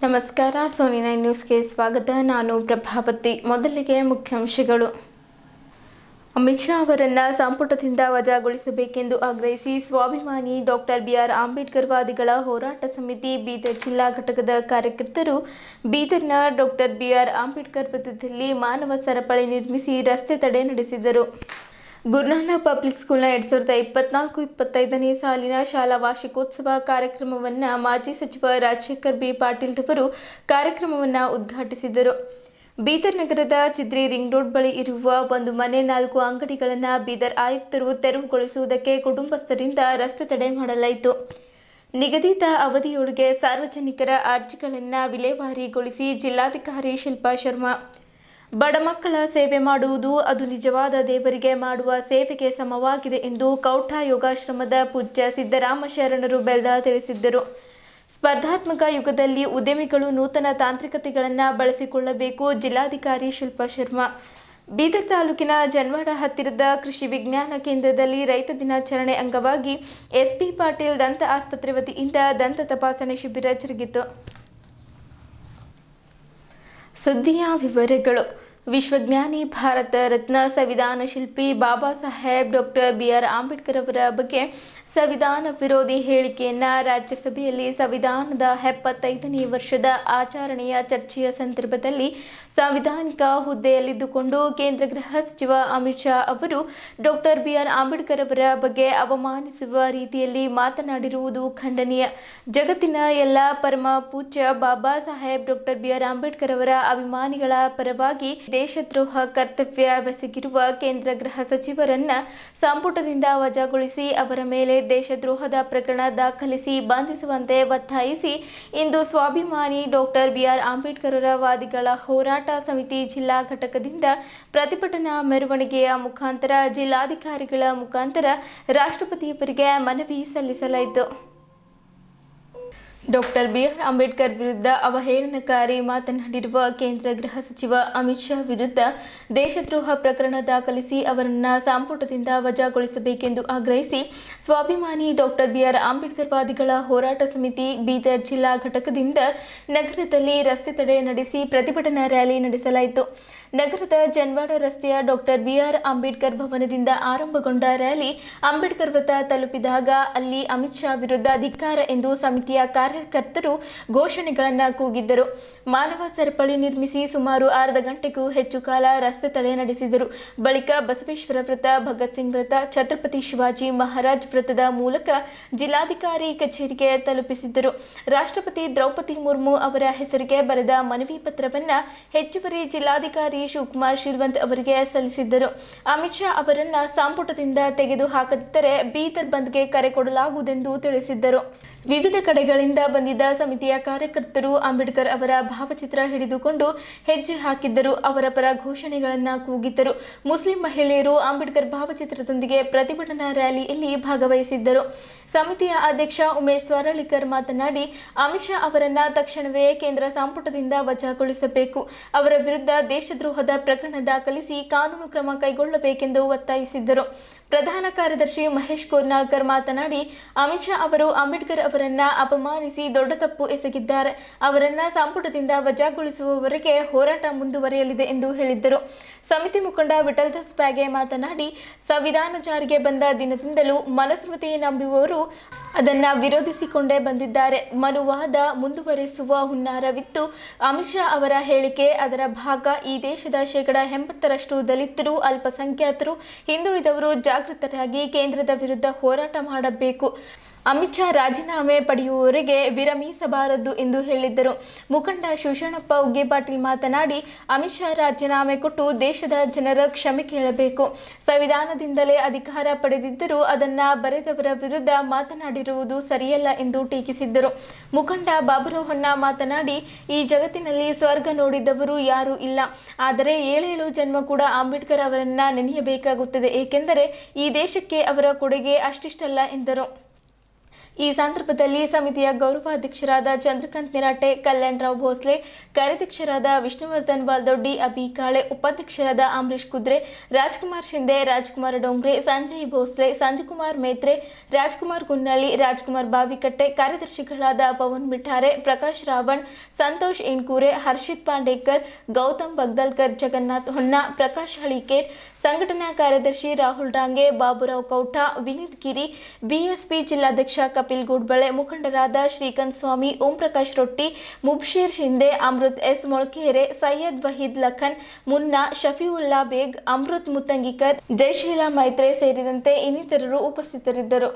ನಮಸ್ಕಾರ. ಸೋನಿ 9 ನ್ಯೂಸ್ಗೆ ಸ್ವಾಗತ. ನಾನು ಪ್ರಭಾವತಿ. ಮೊದಲಿಗೆ ಮುಖ್ಯಾಂಶಗಳು. ಅಮಿತ್ ಶಾ ಅವರನ್ನು ಸಂಪುಟದಿಂದ ವಜಾಗೊಳಿಸಬೇಕೆಂದು ಆಗ್ರಹಿಸಿ ಸ್ವಾಭಿಮಾನಿ ಡಾಕ್ಟರ್ ಬಿಆರ್ ಅಂಬೇಡ್ಕರ್ ವಾದಿಗಳ ಹೋರಾಟ ಸಮಿತಿ ಬೀದರ್ ಜಿಲ್ಲಾ ಘಟಕದ ಕಾರ್ಯಕರ್ತರು ಬೀದರ್ನ ಡಾಕ್ಟರ್ ಬಿಆರ್ ಅಂಬೇಡ್ಕರ್ ವೃತ್ತದಲ್ಲಿ ಮಾನವ ಸರಪಳಿ ನಿರ್ಮಿಸಿ ರಸ್ತೆ ತಡೆ ನಡೆಸಿದರು. ಗುರುನಾನಕ್ ಪಬ್ಲಿಕ್ ಸ್ಕೂಲ್ನ 2024-25ನೇ ಸಾಲಿನ ಶಾಲಾ ವಾರ್ಷಿಕೋತ್ಸವ ಕಾರ್ಯಕ್ರಮವನ್ನು ಮಾಜಿ ಸಚಿವ ರಾಜಶೇಖರ್ ಬಿ ಪಾಟೀಲ್ ರವರು ಕಾರ್ಯಕ್ರಮವನ್ನು ಉದ್ಘಾಟಿಸಿದರು. ಬೀದರ್ ನಗರದ ಚಿದ್ರಿ ರಿಂಗ್ ರೋಡ್ ಬಳಿ ಇರುವ ಒಂದು ಮನೆ 4 ಅಂಗಡಿಗಳನ್ನು ಬೀದರ್ ಆಯುಕ್ತರು ತೆರವುಗೊಳಿಸುವುದಕ್ಕೆ ಕುಟುಂಬಸ್ಥರಿಂದ ರಸ್ತೆ ತಡೆ ಮಾಡಲಾಯಿತು. ನಿಗದಿತ ಅವಧಿಯೊಳಗೆ ಸಾರ್ವಜನಿಕರ ಅರ್ಜಿಗಳನ್ನು ವಿಲೇವಾರಿಗೊಳಿಸಿ ಜಿಲ್ಲಾಧಿಕಾರಿ ಶಿಲ್ಪಾ ಶರ್ಮಾ ಬಡ ಮಕ್ಕಳ ಸೇವೆ ಮಾಡುವುದು ಅದು ನಿಜವಾದ ದೇವರಿಗೆ ಮಾಡುವ ಸೇವೆಗೆ ಸಮವಾಗಿದೆ ಎಂದು ಕೌಠ ಯೋಗಾಶ್ರಮದ ಪೂಜ್ಯ ಸಿದ್ದರಾಮ ಶರಣರು ಬೆಲ್ದಾಳ್ ತಿಳಿಸಿದ್ದರು. ಸ್ಪರ್ಧಾತ್ಮಕ ಯುಗದಲ್ಲಿ ಉದ್ಯಮಿಗಳು ನೂತನ ತಾಂತ್ರಿಕತೆಗಳನ್ನು ಬಳಸಿಕೊಳ್ಳಬೇಕು. ಜಿಲ್ಲಾಧಿಕಾರಿ ಶಿಲ್ಪಾ ಶರ್ಮಾ. ಬೀದರ್ ತಾಲೂಕಿನ ಜನವಾಡ ಹತ್ತಿರದ ಕೃಷಿ ವಿಜ್ಞಾನ ಕೇಂದ್ರದಲ್ಲಿ ರೈತ ದಿನಾಚರಣೆ ಅಂಗವಾಗಿ ಎಸ್ಪಿ ಪಾಟೀಲ್ ದಂತ ಆಸ್ಪತ್ರೆ ವತಿಯಿಂದ ದಂತ ತಪಾಸಣೆ ಶಿಬಿರ ಜರುಗಿತು. ಸುದ್ದಿಯ ವಿವರಗಳು. ವಿಶ್ವಜ್ಞಾನಿ, ಭಾರತ ರತ್ನ, ಸಂವಿಧಾನ ಶಿಲ್ಪಿ ಬಾಬಾ ಸಾಹೇಬ್ ಡಾಕ್ಟರ್ ಬಿಆರ್ ಅಂಬೇಡ್ಕರ್ ಅವರ ಬಗ್ಗೆ ಸಂವಿಧಾನ ವಿರೋಧಿ ಹೇಳಿಕೆಯನ್ನು ರಾಜ್ಯಸಭೆಯಲ್ಲಿ ಸಂವಿಧಾನದ 75ನೇ ವರ್ಷದ ಆಚರಣೆಯ ಚರ್ಚೆಯ ಸಂದರ್ಭದಲ್ಲಿ ಸಾಂವಿಧಾನಿಕ ಹುದ್ದೆಯಲ್ಲಿದ್ದುಕೊಂಡು ಕೇಂದ್ರ ಗೃಹ ಸಚಿವ ಅಮಿತ್ ಶಾ ಅವರು ಡಾಕ್ಟರ್ ಬಿಆರ್ ಅಂಬೇಡ್ಕರ್ ಅವರ ಬಗ್ಗೆ ಅವಮಾನಿಸುವ ರೀತಿಯಲ್ಲಿ ಮಾತನಾಡಿರುವುದು ಖಂಡನೀಯ. ಜಗತ್ತಿನ ಎಲ್ಲ ಪರಮ ಪೂಜ್ಯ ಬಾಬಾ ಸಾಹೇಬ್ ಡಾಕ್ಟರ್ ಬಿಆರ್ ಅಂಬೇಡ್ಕರ್ ಅವರ ಅಭಿಮಾನಿಗಳ ಪರವಾಗಿ ದೇಶದ್ರೋಹ ಕರ್ತವ್ಯವೆಸಗಿರುವ ಕೇಂದ್ರ ಗೃಹ ಸಚಿವರನ್ನ ಸಂಪುಟದಿಂದ ವಜಾಗೊಳಿಸಿ ಅವರ ಮೇಲೆ ದೇಶದ್ರೋಹದ ಪ್ರಕರಣ ದಾಖಲಿಸಿ ಬಂಧಿಸುವಂತೆ ಒತ್ತಾಯಿಸಿ ಇಂದು ಸ್ವಾಭಿಮಾನಿ ಡಾಕ್ಟರ್ ಬಿಆರ್ ಅಂಬೇಡ್ಕರ್ ಅವರ ವಾದಿಗಳ ಹೋರಾಟ ಸಮಿತಿ ಜಿಲ್ಲಾ ಘಟಕದಿಂದ ಪ್ರತಿಭಟನಾ ಮೆರವಣಿಗೆಯ ಮುಖಾಂತರ ಜಿಲ್ಲಾಧಿಕಾರಿಗಳ ಮುಖಾಂತರ ರಾಷ್ಟ್ರಪತಿಯವರಿಗೆ ಮನವಿ ಸಲ್ಲಿಸಲಾಯಿತು. ಡಾಕ್ಟರ್ ಬಿಆರ್ ಅಂಬೇಡ್ಕರ್ ವಿರುದ್ಧ ಅವಹೇಳನಕಾರಿ ಮಾತನಾಡಿರುವ ಕೇಂದ್ರ ಗೃಹ ಸಚಿವ ಅಮಿತ್ ಶಾ ವಿರುದ್ಧ ದೇಶದ್ರೋಹ ಪ್ರಕರಣ ದಾಖಲಿಸಿ ಅವರನ್ನು ಸಂಪುಟದಿಂದ ವಜಾಗೊಳಿಸಬೇಕೆಂದು ಆಗ್ರಹಿಸಿ ಸ್ವಾಭಿಮಾನಿ ಡಾಕ್ಟರ್ ಬಿಆರ್ ಅಂಬೇಡ್ಕರ್ ವಾದಿಗಳ ಹೋರಾಟ ಸಮಿತಿ ಬೀದರ್ ಜಿಲ್ಲಾ ಘಟಕದಿಂದ ನಗರದಲ್ಲಿ ರಸ್ತೆ ತಡೆ ನಡೆಸಿ ಪ್ರತಿಭಟನಾ ರ್ಯಾಲಿ ನಡೆಸಲಾಯಿತು. ನಗರದ ಜನವಾಡ ರಸ್ತೆಯ ಡಾಕ್ಟರ್ ಬಿಆರ್ ಅಂಬೇಡ್ಕರ್ ಭವನದಿಂದ ಆರಂಭಗೊಂಡ ರ್ಯಾಲಿ ಅಂಬೇಡ್ಕರ್ ವೃತ್ತ ತಲುಪಿದಾಗ ಅಲ್ಲಿ ಅಮಿತ್ ಶಾ ವಿರುದ್ಧ ಧಿಕ್ಕಾರ ಎಂದು ಸಮಿತಿಯ ಕಾರ್ಯಕರ್ತರು ಘೋಷಣೆಗಳನ್ನು ಕೂಗಿದ್ದರು. ಮಾನವ ಸರಪಳಿ ನಿರ್ಮಿಸಿ ಸುಮಾರು ಅರ್ಧ ಗಂಟೆಗೂ ಹೆಚ್ಚು ಕಾಲ ರಸ್ತೆ ತಡೆ ನಡೆಸಿದರು. ಬಳಿಕ ಬಸವೇಶ್ವರ ವೃತ್ತ, ಭಗತ್ ಸಿಂಗ್ ವೃತ್ತ, ಛತ್ರಪತಿ ಶಿವಾಜಿ ಮಹಾರಾಜ್ ವೃತ್ತದ ಮೂಲಕ ಜಿಲ್ಲಾಧಿಕಾರಿ ಕಚೇರಿಗೆ ತಲುಪಿಸಿದರು. ರಾಷ್ಟ್ರಪತಿ ದ್ರೌಪದಿ ಮುರ್ಮು ಅವರ ಹೆಸರಿಗೆ ಬರೆದ ಮನವಿ ಪತ್ರವನ್ನು ಹೆಚ್ಚುವರಿ ಜಿಲ್ಲಾಧಿಕಾರಿ ಶಿವಕುಮಾರ್ ಶ್ರೀವಂತ್ ಅವರಿಗೆ ಸಲ್ಲಿಸಿದ್ದರು. ಅಮಿತ್ ಶಾ ಅವರನ್ನ ಸಂಪುಟದಿಂದ ತೆಗೆದು ಹಾಕದಿದ್ದರೆ ಬೀದರ್ ಬಂದ್ಗೆ ಕರೆ ಕೊಡಲಾಗುವುದೆಂದು ತಿಳಿಸಿದ್ದರು. ವಿವಿಧ ಕಡೆಗಳಿಂದ ಬಂದಿದ್ದ ಸಮಿತಿಯ ಕಾರ್ಯಕರ್ತರು ಅಂಬೇಡ್ಕರ್ ಅವರ ಭಾವಚಿತ್ರ ಹಿಡಿದುಕೊಂಡು ಹೆಜ್ಜೆ ಹಾಕಿದ್ದರು. ಅವರ ಪರ ಘೋಷಣೆಗಳನ್ನು ಕೂಗಿದ್ದರು. ಮುಸ್ಲಿಂ ಮಹಿಳೆಯರು ಅಂಬೇಡ್ಕರ್ ಭಾವಚಿತ್ರದೊಂದಿಗೆ ಪ್ರತಿಭಟನಾ ರ್ಯಾಲಿಯಲ್ಲಿ ಭಾಗವಹಿಸಿದ್ದರು. ಸಮಿತಿಯ ಅಧ್ಯಕ್ಷ ಉಮೇಶ್ ಸ್ವರಳಿಕರ್ ಮಾತನಾಡಿ, ಅಮಿತ್ ಶಾ ಅವರನ್ನ ತಕ್ಷಣವೇ ಕೇಂದ್ರ ಸಂಪುಟದಿಂದ ವಜಾಗೊಳಿಸಬೇಕು. ಅವರ ವಿರುದ್ಧ ದೇಶದ್ರೋಹದ ಪ್ರಕರಣ ದಾಖಲಿಸಿ ಕಾನೂನು ಕ್ರಮ ಕೈಗೊಳ್ಳಬೇಕೆಂದು ಒತ್ತಾಯಿಸಿದ್ದರು. ಪ್ರಧಾನ ಕಾರ್ಯದರ್ಶಿ ಮಹೇಶ್ ಕೋರ್ನಾಳ್ಕರ್ ಮಾತನಾಡಿ, ಅಮಿತ್ ಶಾ ಅವರು ಅಂಬೇಡ್ಕರ್ ಅವರನ್ನ ಅಪಮಾನಿಸಿ ದೊಡ್ಡ ತಪ್ಪು ಎಸಗಿದ್ದಾರೆ. ಅವರನ್ನ ಸಂಪುಟದಿಂದ ವಜಾಗೊಳಿಸುವವರೆಗೆ ಹೋರಾಟ ಮುಂದುವರಿಯಲಿದೆ ಎಂದು ಹೇಳಿದ್ದರು. ಸಮಿತಿ ಮುಖಂಡ ವಿಠಲ್ದಾಸ್ ಬ್ಯಾಗೆ ಮಾತನಾಡಿ, ಸಂವಿಧಾನ ಜಾರಿಗೆ ಬಂದ ದಿನದಿಂದಲೂ ಮನುಸ್ಮೃತಿ ನಂಬುವವರು ಅದನ್ನ ವಿರೋಧಿಸಿಕೊಂಡೇ ಬಂದಿದ್ದಾರೆ. ಮನುವಾದ ಮುಂದುವರೆಸುವ ಹುನ್ನಾರವಿತ್ತು. ಅಮಿತ್ ಶಾ ಅವರ ಹೇಳಿಕೆ ಅದರ ಭಾಗ. ಈ ದೇಶದ 80% ದಲಿತರು, ಅಲ್ಪಸಂಖ್ಯಾತರು, ಹಿಂದುಳಿದವರು ಜಾಗೃತರಾಗಿ ಕೇಂದ್ರದ ವಿರುದ್ಧ ಹೋರಾಟ ಮಾಡಬೇಕು. ಅಮಿತ್ ಶಾ ರಾಜೀನಾಮೆ ಪಡೆಯುವವರೆಗೆ ವಿರಮಿಸಬಾರದು ಎಂದು ಹೇಳಿದ್ದರು. ಮುಖಂಡ ಶಿವಶರಣಪ್ಪ ಉಗ್ಗೆಪಾಟೀಲ್ ಮಾತನಾಡಿ, ಅಮಿತ್ ಶಾ ರಾಜೀನಾಮೆ ಕೊಟ್ಟು ದೇಶದ ಜನರ ಕ್ಷಮೆ ಕೇಳಬೇಕು. ಸಂವಿಧಾನದಿಂದಲೇ ಅಧಿಕಾರ ಪಡೆದಿದ್ದರೂ ಅದನ್ನ ಬರೆದವರ ವಿರುದ್ಧ ಮಾತನಾಡಿರುವುದು ಸರಿಯಲ್ಲ ಎಂದು ಟೀಕಿಸಿದ್ದರು. ಮುಖಂಡ ಬಾಬುರಾವ್ ಹೊನ್ನ ಮಾತನಾಡಿ, ಈ ಜಗತ್ತಿನಲ್ಲಿ ಸ್ವರ್ಗ ನೋಡಿದವರು ಯಾರೂ ಇಲ್ಲ. ಆದರೆ 7 ಜನ್ಮ ಕೂಡ ಅಂಬೇಡ್ಕರ್ ಅವರನ್ನ ನೆನೆಯಬೇಕಾಗುತ್ತದೆ. ಏಕೆಂದರೆ ಈ ದೇಶಕ್ಕೆ ಅವರ ಕೊಡುಗೆ ಅಷ್ಟಿಷ್ಟಲ್ಲ ಎಂದರು. ಈ ಸಂದರ್ಭದಲ್ಲಿ ಸಮಿತಿಯ ಗೌರವಾಧ್ಯಕ್ಷರಾದ ಚಂದ್ರಕಾಂತ್ ನಿರಾಟೆ, ಕಲ್ಯಾಣರಾವ್ ಭೋಸ್ಲೆ, ಕಾರ್ಯಾಧ್ಯಕ್ಷರಾದ ವಿಷ್ಣುವರ್ಧನ್ ಬಾಲ್ದೊಡ್ಡಿ, ಅಭಿ ಕಾಳೆ, ಉಪಾಧ್ಯಕ್ಷರಾದ ಅಂಬರೀಶ್ ಕುದ್ರೆ, ರಾಜ್ಕುಮಾರ್ ಶಿಂದೆ, ರಾಜ್ಕುಮಾರ್ ಡೋಂಗ್ರೆ, ಸಂಜಯ್ ಭೋಸ್ಲೆ, ಸಂಜುಕುಮಾರ್ ಮೇತ್ರೆ, ರಾಜ್ಕುಮಾರ್ ಗುನ್ನಳ್ಳಿ, ರಾಜ್ಕುಮಾರ್ ಬಾವಿಕಟ್ಟೆ, ಕಾರ್ಯದರ್ಶಿಗಳಾದ ಪವನ್ ಮಿಠಾರೆ, ಪ್ರಕಾಶ್ ರಾವಣ್, ಸಂತೋಷ್ ಇನ್ಕೂರೆ, ಹರ್ಷಿತ್ ಪಾಂಡೇಕರ್, ಗೌತಮ್ ಬಗ್ದಲ್ಕರ್, ಜಗನ್ನಾಥ್ ಹೊನ್ನ, ಪ್ರಕಾಶ್ ಹಳಿಕೇಟ್, ಸಂಘಟನಾ ಕಾರ್ಯದರ್ಶಿ ರಾಹುಲ್ ಡಾಂಗೆ, ಬಾಬುರಾವ್ ಕೌಟ, ವಿನೀತ್ ಗಿರಿ, ಬಿಎಸ್ಪಿ ಜಿಲ್ಲಾಧ್ಯಕ್ಷ ಕಪಿಲ್ ಗುಡ್ಬಳೆ, ಮುಖಂಡರಾದ ಶ್ರೀಕಾಂತ್ ಸ್ವಾಮಿ, ಓಂ ಪ್ರಕಾಶ್ ರೊಟ್ಟಿ, ಮುಬ್ಶೀರ್ ಶಿಂದೆ, ಅಮೃತ್ ಎಸ್ ಮೊಳಕೆರೆ, ಸೈಯದ್ ವಹೀದ್ ಲಖನ್, ಮುನ್ನಾ, ಶಫೀವುಲ್ಲಾ ಬೇಗ್, ಅಮೃತ್ ಮುತ್ತಂಗಿಕರ್, ಜಯಶೀಲಾ ಮೈತ್ರೆ ಸೇರಿದಂತೆ ಇನ್ನಿತರರು ಉಪಸ್ಥಿತರಿದ್ದರು.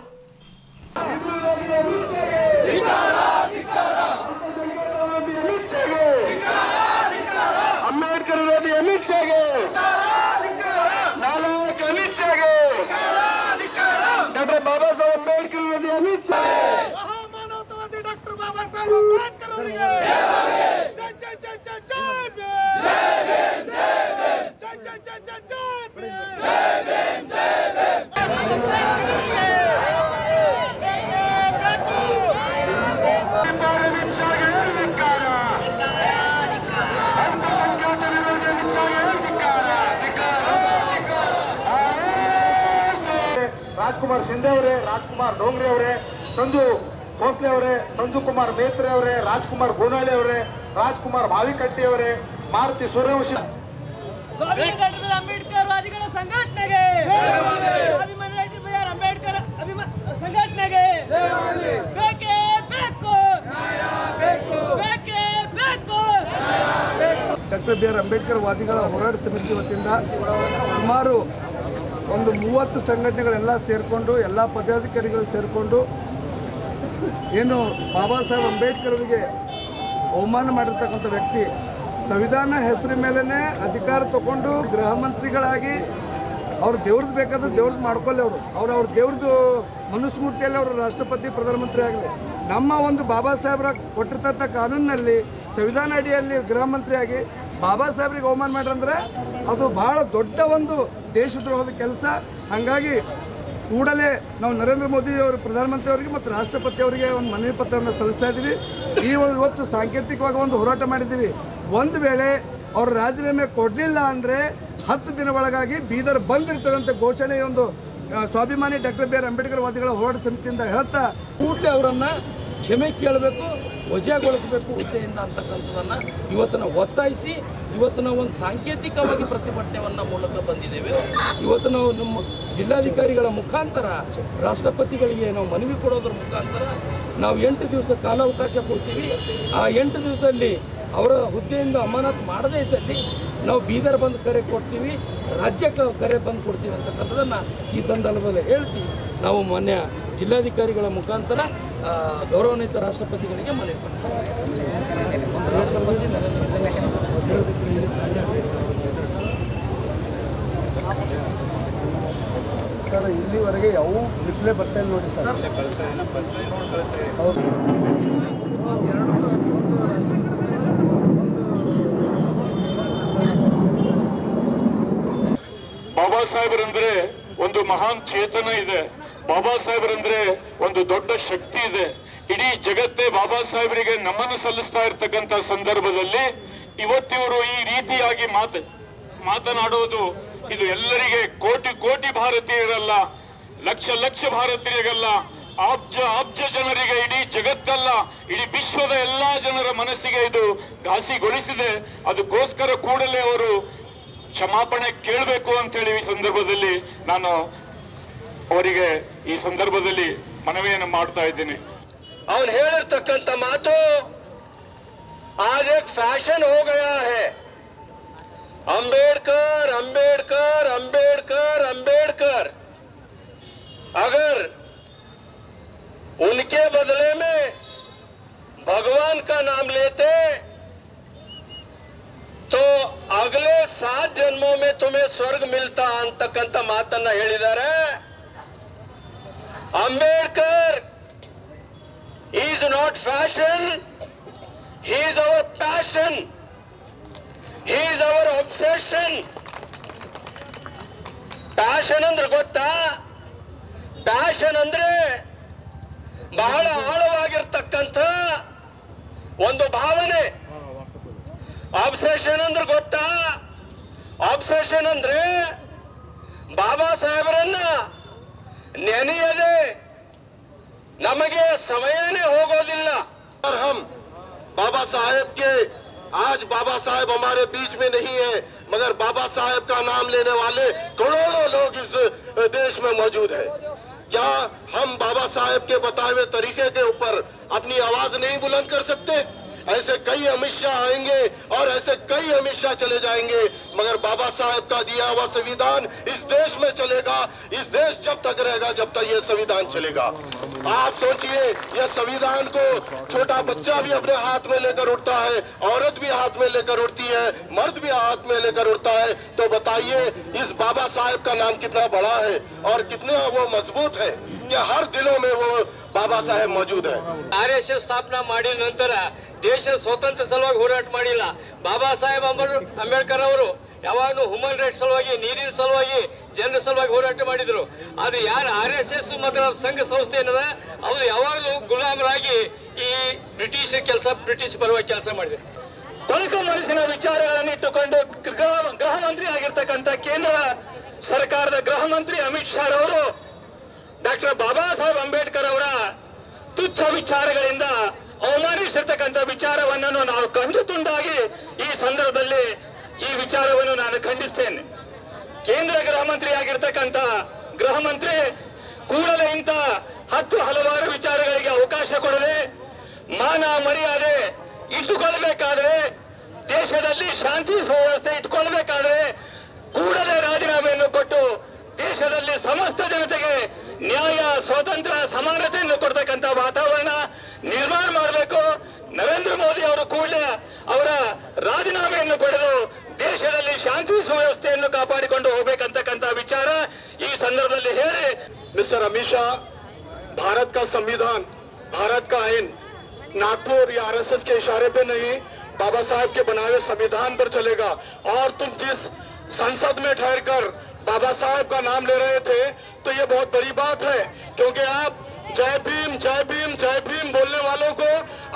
ರಾಜ್ಕುಮಾರ್ ಶಿಂದೆ ಅವರೇ, ರಾಜ್ಕುಮಾರ್ ಡೋಂಗ್ರೆ ಅವರೇ, ಸಂಜು ಭೋಸ್ಲೆ ಅವರೇ, ಸಂಜು ಕುಮಾರ್ ಮೇತ್ರೆ ಅವರೇ, ರಾಜ್ಕುಮಾರ್ ಗುಣಳ್ಳಿ ಅವರೇ, ರಾಜ್ಕುಮಾರ್ ಮಾವಿಕಟ್ಟಿ ಅವರೇ, ಮಾರುತಿ ಸೂರ್ಯವಂಶಿ. ಸ್ವಾಮಿ ಡಾಕ್ಟರ್ ಅಂಬೇಡ್ಕರ್ ವಾದಿಗಳ ಸಂಘಟನೆಗೆ, ಸ್ವಾಭಿಮಾನಿ ಡಾಕ್ಟರ್ ಬಿ ಆರ್ ಅಂಬೇಡ್ಕರ್ ಸಂಘಟನೆಗೆ ಬೇಕೇ ಬೇಕು, ಬೇಕೇ ಬೇಕು. ಡಾಕ್ಟರ್ ಬಿ ಆರ್ ಅಂಬೇಡ್ಕರ್ ವಾದಿಗಳ ಹೋರಾಟ ಸಮಿತಿ ವತಿಯಿಂದ ಸುಮಾರು ಒಂದು 30 ಸಂಘಟನೆಗಳೆಲ್ಲ ಸೇರಿಕೊಂಡು, ಎಲ್ಲ ಪದಾಧಿಕಾರಿಗಳು ಸೇರಿಕೊಂಡು ಏನು ಬಾಬಾ ಸಾಹೇಬ್ ಅಂಬೇಡ್ಕರ್ ಅವರಿಗೆ ಅವಮಾನ ಮಾಡಿರ್ತಕ್ಕಂಥ ವ್ಯಕ್ತಿ ಸಂವಿಧಾನ ಹೆಸರು ಮೇಲೇ ಅಧಿಕಾರ ತಗೊಂಡು ಗೃಹ ಮಂತ್ರಿಗಳಾಗಿ ಅವ್ರು ದೇವ್ರದ್ದು ಬೇಕಾದ್ರೆ ದೇವ್ರದ್ದು ಮಾಡ್ಕೊಳ್ಳಿ, ಅವ್ರ ದೇವ್ರದ್ದು ಮನುಸ್ಮೃತಿಯಲ್ಲಿ ಅವರು ರಾಷ್ಟ್ರಪತಿ ಪ್ರಧಾನಮಂತ್ರಿ ಆಗಲಿ. ನಮ್ಮ ಒಂದು ಬಾಬಾ ಸಾಹೇಬ್ರ ಕೊಟ್ಟಿರ್ತಂಥ ಕಾನೂನಿನಲ್ಲಿ ಸಂವಿಧಾನ ಅಡಿಯಲ್ಲಿ ಗೃಹ ಮಂತ್ರಿಯಾಗಿ ಬಾಬಾ ಸಾಹೇಬ್ರಿಗೆ ಅವಮಾನ ಮಾಡ್ರಂದ್ರೆ ಅದು ಭಾಳ ದೊಡ್ಡ ಒಂದು ದೇಶದ್ರೋಹದ ಕೆಲಸ. ಹಾಗಾಗಿ ಕೂಡಲೇ ನಾವು ನರೇಂದ್ರ ಮೋದಿ ಅವರು ಪ್ರಧಾನಮಂತ್ರಿ ಅವರಿಗೆ ಮತ್ತು ರಾಷ್ಟ್ರಪತಿ ಅವರಿಗೆ ಒಂದು ಮನವಿ ಪತ್ರವನ್ನು ಸಲ್ಲಿಸ್ತಾ ಇದ್ದೀವಿ. ಇವತ್ತು ಸಾಂಕೇತಿಕವಾಗಿ ಒಂದು ಹೋರಾಟ ಮಾಡಿದ್ದೀವಿ. ಒಂದು ವೇಳೆ ಅವರು ರಾಜೀನಾಮೆ ಕೊಡಲಿಲ್ಲ ಅಂದರೆ 10 ದಿನ ಒಳಗಾಗಿ ಬೀದರ್ ಬಂದಿರ್ತಕ್ಕಂಥ ಘೋಷಣೆ ಒಂದು ಸ್ವಾಭಿಮಾನಿ ಡಾಕ್ಟರ್ ಬಿ ಆರ್ ಅಂಬೇಡ್ಕರ್ ವಾದಿಗಳ ಹೋರಾಟ ಸಮಿತಿಯಿಂದ ಹೇಳ್ತಾ ಕೂಡಲೇ ಅವರನ್ನು ಕ್ಷಮೆ ಕೇಳಬೇಕು, ವಜಾಗೊಳಿಸಬೇಕು ಹುದ್ದೆಯಿಂದ ಅಂತಕ್ಕಂಥದ್ದನ್ನು ಇವತ್ತು ನಾವು ಒತ್ತಾಯಿಸಿ ಇವತ್ತು ನಾವು ಒಂದು ಸಾಂಕೇತಿಕವಾಗಿ ಪ್ರತಿಭಟನೆಯನ್ನು ಮೂಲಕ ಬಂದಿದ್ದೇವೆ. ಇವತ್ತು ನಾವು ನಮ್ಮ ಜಿಲ್ಲಾಧಿಕಾರಿಗಳ ಮುಖಾಂತರ ರಾಷ್ಟ್ರಪತಿಗಳಿಗೆ ನಾವು ಮನವಿ ಕೊಡೋದ್ರ ಮುಖಾಂತರ ನಾವು 8 ದಿವಸ ಕಾಲಾವಕಾಶ ಕೊಡ್ತೀವಿ. ಆ 8 ದಿವಸದಲ್ಲಿ ಅವರ ಹುದ್ದೆಯಿಂದ ಅಮಾನತು ಮಾಡದೇ ಇದ್ದಲ್ಲಿ ನಾವು ಬೀದರ್ ಬಂದು ಕರೆ ಕೊಡ್ತೀವಿ, ರಾಜ್ಯಕ್ಕೆ ಕರೆ ಬಂದು ಕೊಡ್ತೀವಿ ಅಂತಕ್ಕಂಥದ್ದನ್ನು ಈ ಸಂದರ್ಭದಲ್ಲಿ ಹೇಳ್ತೀವಿ. ನಾವು ಮಾನ್ಯ ಜಿಲ್ಲಾಧಿಕಾರಿಗಳ ಮುಖಾಂತರ ಗೌರವಾನ್ವಿತ ರಾಷ್ಟ್ರಪತಿಗಳಿಗೆ ಮನವಿ ಮಾಡ್ತೀವಿ. ಒಂದು ರಾಷ್ಟ್ರಪತಿ ನರೇಂದ್ರ ಸರ್ ಇಲ್ಲಿವರೆಗೆ ಯಾವ ರಿಪ್ಲೈ ಬರ್ತಾ ಇಲ್ಲ ನೋಡಿ ಸರ್. ಬಾಬಾ ಸಾಹೇಬರಂದ್ರೆ ಒಂದು ಮಹಾನ್ ಚೇತನ ಇದೆ. ಬಾಬಾ ಸಾಹೇಬರಂದ್ರೆ ಒಂದು ದೊಡ್ಡ ಶಕ್ತಿ ಇದೆ. ಇಡೀ ಜಗತ್ತೇ ಬಾಬಾ ಸಾಹೇಬರಿಗೆ ನಮನ ಸಲ್ಲಿಸ್ತಾ ಇರ್ತಕ್ಕಂಥ ಸಂದರ್ಭದಲ್ಲಿ ಇವತ್ತಿವರು ಈ ರೀತಿಯಾಗಿ ಮಾತನಾಡುವುದು ಇದು ಎಲ್ಲರಿಗೆ ಕೋಟಿ ಭಾರತೀಯರಲ್ಲ, ಲಕ್ಷ ಭಾರತೀಯರಿಗಲ್ಲ, ಅಬ್ಜ ಜನರಿಗೆ, ಇಡೀ ಜಗತ್ತಲ್ಲ, ಇಡೀ ವಿಶ್ವದ ಎಲ್ಲಾ ಜನರ ಮನಸ್ಸಿಗೆ ಇದು ಘಾಸಿಗೊಳಿಸಿದೆ. ಅದಕ್ಕೋಸ್ಕರ ಕೂಡಲೇ ಅವರು ಕ್ಷಮಾಪಣೆ ಕೇಳಬೇಕು ಅಂತ ಹೇಳಿ ಈ ಸಂದರ್ಭದಲ್ಲಿ ನಾನು ಅವರಿಗೆ ಈ ಸಂದರ್ಭದಲ್ಲಿ ಮನವಿಯನ್ನು ಮಾಡ್ತಾ ಇದ್ದೀನಿ. ಅವನು ಹೇಳಿರ್ತಕ್ಕಂಥ ಮಾತು आज एक फैशन हो गया है, अंबेडकर अंबेडकर अंबेडकर अंबेडकर। अगर उनके बदले में भगवान का नाम लेते तो अगले 7 जन्मों में तुम्हें स्वर्ग मिलता ಅಂತಕ್ಕಂತ ಮಾತನ್ನ ಹೇಳಿದ್ದಾರೆ. Ambedkar is not fashion, he is our passion, he is our obsession. Passion ಅಂದ್ರೆ ಗೊತ್ತಾ? Passion ಅಂದ್ರೆ ಬಹಳ ಆಳವಾಗಿರ್ತಕ್ಕಂಥ ಒಂದು ಭಾವನೆ. ಆಬ್ಸೆಷನ್ ಅಂದ್ರೆ ಗೊತ್ತಾ? ಆಬ್ಸೆಷನ್ ಅಂದ್ರೆ ಬಾಬಾ ಸಾಹೇಬರನ್ನ ನೆನೆಯದೆ ನಮಗೆ ಸಮಯನೇ ಹೋಗೋದಿಲ್ಲ. हम बाबा साहेब के आज बाबा साहेब हमारे बीच में नहीं है, मगर बाबा साहेब का नाम लेने वाले करोड़ों लोग इस देश में मौजूद है। क्या हम बाबा साहेब के बताए हुए तरीके के ऊपर अपनी आवाज नहीं बुलंद कर सकते? ऐसे कई अमित शाह आएंगे और ऐसे कई अमित शाह चले जाएंगे, मगर बाबा साहेब का दिया हुआ संविधान इस देश में चलेगा। इस देश जब तक रहेगा जब तक ये संविधान चलेगा। आप सोचिए, यह संविधान को छोटा बच्चा भी अपने हाथ में लेकर उठता है, औरत भी हाथ में लेकर उठती है, मर्द भी हाथ में लेकर उठता है। तो बताइए इस बाबा साहेब का नाम कितना बड़ा है और कितना वो मजबूत है कि हर दिलों में वो बाबा साहेब मौजूद है। RSS ಸ್ಥಾಪನಾ ಮಾಡಿದ ನಂತರ ದೇಶ ಸ್ವಾತಂತ್ರ್ಯ ಸಲುವಾಗಿ ಹೋರಾಟ ಮಾಡಿಲ್ಲ. ಬಾಬಾ ಸಾಹೇಬ್ ಅಂಬೇಡ್ಕರ್ ಅವರು ಯಾವಾಗಲೂ ಹ್ಯೂಮನ್ ರೈಟ್ಸ್ ಸಲುವಾಗಿ, ನೀರಿನ ಸಲುವಾಗಿ, ಜನರ ಸಲುವಾಗಿ ಹೋರಾಟ ಮಾಡಿದ್ರು. ಆದ್ರೆ ಯಾರು RSS ಮತ್ತು ಸಂಘ ಸಂಸ್ಥೆ ಏನದ ಅವರು ಯಾವಾಗಲೂ ಗುಲಾಮರಾಗಿ ಈ ಬ್ರಿಟಿಷ್ ಪರವಾಗಿ ಕೆಲಸ ಮಾಡಿದ್ರು. ತೊಳಕು ಮನಸ್ಸಿನ ವಿಚಾರಗಳನ್ನು ಇಟ್ಟುಕೊಂಡು ಗೃಹ ಮಂತ್ರಿ ಆಗಿರ್ತಕ್ಕಂಥ ಕೇಂದ್ರ ಸರ್ಕಾರದ ಗೃಹ ಮಂತ್ರಿ ಅಮಿತ್ ಶಾ ಅವರು ಡಾಕ್ಟರ್ ಬಾಬಾ ಸಾಹೇಬ್ ಅಂಬೇಡ್ಕರ್ ಅವರ ತುಚ್ಛ ವಿಚಾರಗಳಿಂದ ಅವಮಾನಿಸಿರ್ತಕ್ಕಂಥ ವಿಚಾರವನ್ನು ನಾವು ಕಂಡು ತುಂಡಾಗಿ ಈ ಸಂದರ್ಭದಲ್ಲಿ ಈ ವಿಚಾರವನ್ನು ನಾನು ಖಂಡಿಸ್ತೇನೆ. ಕೇಂದ್ರ ಗೃಹ ಮಂತ್ರಿ ಆಗಿರ್ತಕ್ಕಂಥ ಗೃಹ ಮಂತ್ರಿ ಕೂಡಲೇ ಇಂಥ ಹಲವಾರು ವಿಚಾರಗಳಿಗೆ ಅವಕಾಶ ಕೊಡದೆ ಮಾನ ಮರ್ಯಾದೆ ಇಟ್ಟುಕೊಳ್ಳಬೇಕಾದ್ರೆ, ದೇಶದಲ್ಲಿ ಶಾಂತಿ ಸುವ್ಯವಸ್ಥೆ ಇಟ್ಟುಕೊಳ್ಳಬೇಕಾದ್ರೆ ಕೂಡಲೇ ರಾಜೀನಾಮೆಯನ್ನು ಕೊಟ್ಟು ದೇಶದಲ್ಲಿ ಸಮಸ್ತ ಜನತೆಗೆ ನ್ಯಾಯ, ಸ್ವಾತಂತ್ರ್ಯ, ಸಮಾನತೆಯನ್ನು ಕೊಡ್ತಕ್ಕಂಥ ವಾತಾವರಣ ನಿರ್ಮಾಣ ಮಾಡಬೇಕು. ನರೇಂದ್ರ ಮೋದಿ ಅವರು ಕೂಡಲೇ ಅವರ ರಾಜೀನಾಮೆಯನ್ನು ಪಡೆದು ದೇಶದಲ್ಲಿ ಶಾಂತಿ ಸುವ್ಯವಸ್ಥೆಯನ್ನು ಕಾಪಾಡಿಕೊಂಡು ಹೋಗಬೇಕಂತಕ್ಕಂಥ ವಿಚಾರ ಈ ಸಂದರ್ಭದಲ್ಲಿ ಹೇಳಿ. ಮಿಸ್ಟರ್ ಅಮಿತ್ ಶಾ, भारत का संविधान, भारत का आइन नागपुर या RSS के इशारे पे नहीं, बाबा साहब के बनाए हुए संविधान पर चलेगा। और तुम जिस संसद में ठहर कर बाबा साहब का नाम ले रहे थे तो ये बहुत बड़ी बात है, क्योंकि आप जय भीम जय भीम जय भीम बोलने वालों को